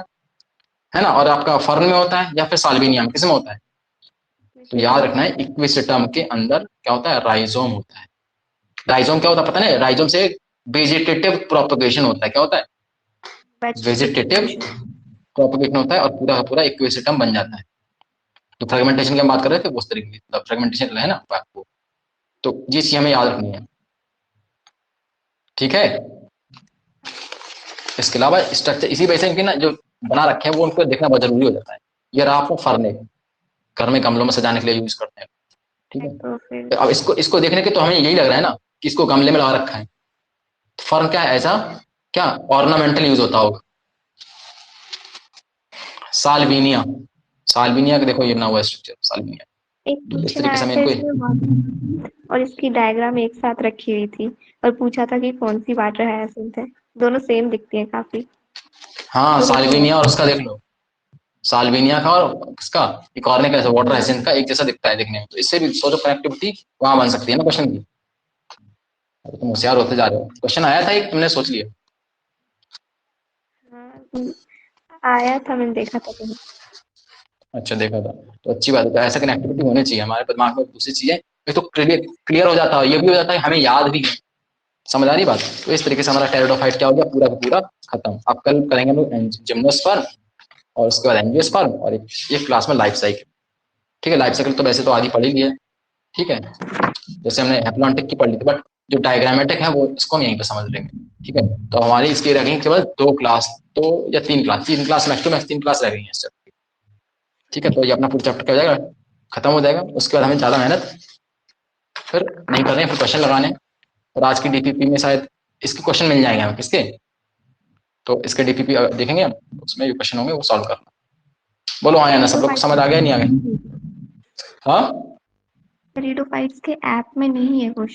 S1: है ना, और आपका फर्न में होता है, या फिर साल्विनिया में, किसमें होता है? तो याद रखना है, इक्विसिटम के अंदर क्या होता है? राइजोम होता है। राइजोम क्या होता है पता नहीं? राइजोम से वेजिटेटिव प्रोपगेशन होता है। क्या होता है? वेजिटेटिव प्रोपगेशन होता है, और पूरा का पूरा इक्विसिटम बन जाता है। तो फ्रेगमेंटेशन की हम बात कर रहे थे उस तरीके की, फ्रेगमेंटेशन है ना आपको, तो ये चीज हमें याद रखनी है, ठीक है। इसके अलावा स्ट्रक्चर इसी वजह से इनके ना जो बना रखे हैं वो उनको देखना बहुत जरूरी हो जाता है। ये रहा आपको फरने, घर में गमलों में सजाने के लिए यूज करते हैं, ठीक है।
S3: तो फिर
S1: अब इसको देखने के तो हमें यही लग रहा है ना कि इसको गमले में लगा रखा है। फर्न क्या है? ऐसा क्या ऑर्नामेंटल यूज होता होगा। साल्विनिया, साल्विनिया का देखो ये बना हुआ स्ट्रक्चर, साल्विनिया।
S3: एक
S1: तो इस
S3: क्वेश्चन
S1: तरीके से
S3: आया
S1: हमें
S3: था
S1: इनको,
S3: इसमें वाटर और इसकी डायग्राम एक साथ रखी हुई थी और पूछा था कि कौन सी वाटर हायासिंथ है। दोनों सेम दिखती है काफी।
S1: हाँ
S3: तो
S1: साल्विनिया और उसका देख लो, साल्विनिया का और इसका एक और ने कैसे वाटर हाइसिंथ का एक जैसा दिखता है देखने में, तो इससे भी सोचो कनेक्टिविटी वहां बन सकती है ना क्वेश्चन की। अरे तुम होशियार होते जा रहे हो, क्वेश्चन आया था एक तुमने सोच लिया।
S3: हाँ, आया था, मैंने देखा था कहीं।
S1: अच्छा देखा था, तो अच्छी बात है। तो ऐसा कनेक्टिविटी होनी चाहिए हमारे दिमाग में। दूसरी चीजें ये तो क्लियर हो जाता है, ये भी हो जाता है हमें याद भी है। समझ आ रही बात? तो इस तरीके से हमारा टेरिडोफाइट क्या हो गया, पूरा का पूरा खत्म। अब कल करेंगे हम लोग जिम्नोस्पर्म, और उसके बाद एंजियोस्पर्म, और एक क्लास में लाइफ साइकिल, ठीक है। लाइफ साइकिल तो वैसे तो आधी पढ़ ही ली है, ठीक है। जैसे हमने हैप्लॉन्टिक की पढ़ ली थी, बट जो डायग्रामेटिक है वो इसको हम यहीं पे समझ लेंगे, ठीक है। तो हमारी इसकी रह गई केवल 2 क्लास, तो या 3 class, 3 class max to max 3 class रह गई है, ठीक है। तो ये अपना पूरा चैप्टर क्या हो जाएगा, खत्म हो जाएगा। उसके बाद हमें ज्यादा मेहनत फिर नहीं कर रहे हैं, फिर क्वेश्चन लगाने। और आज की डीपीपी में शायद इसके क्वेश्चन मिल जाएंगे हमें, किसके? तो इसके डीपीपी देखेंगे हम, उसमें जो क्वेश्चन होंगे वो सॉल्व करना। बोलो हाँ या ना, सब लोग को समझ आ गया नहीं आ गया? हाँ
S3: टेरिडोफाइट्स के ऐप में नहीं है क्वेश्चन।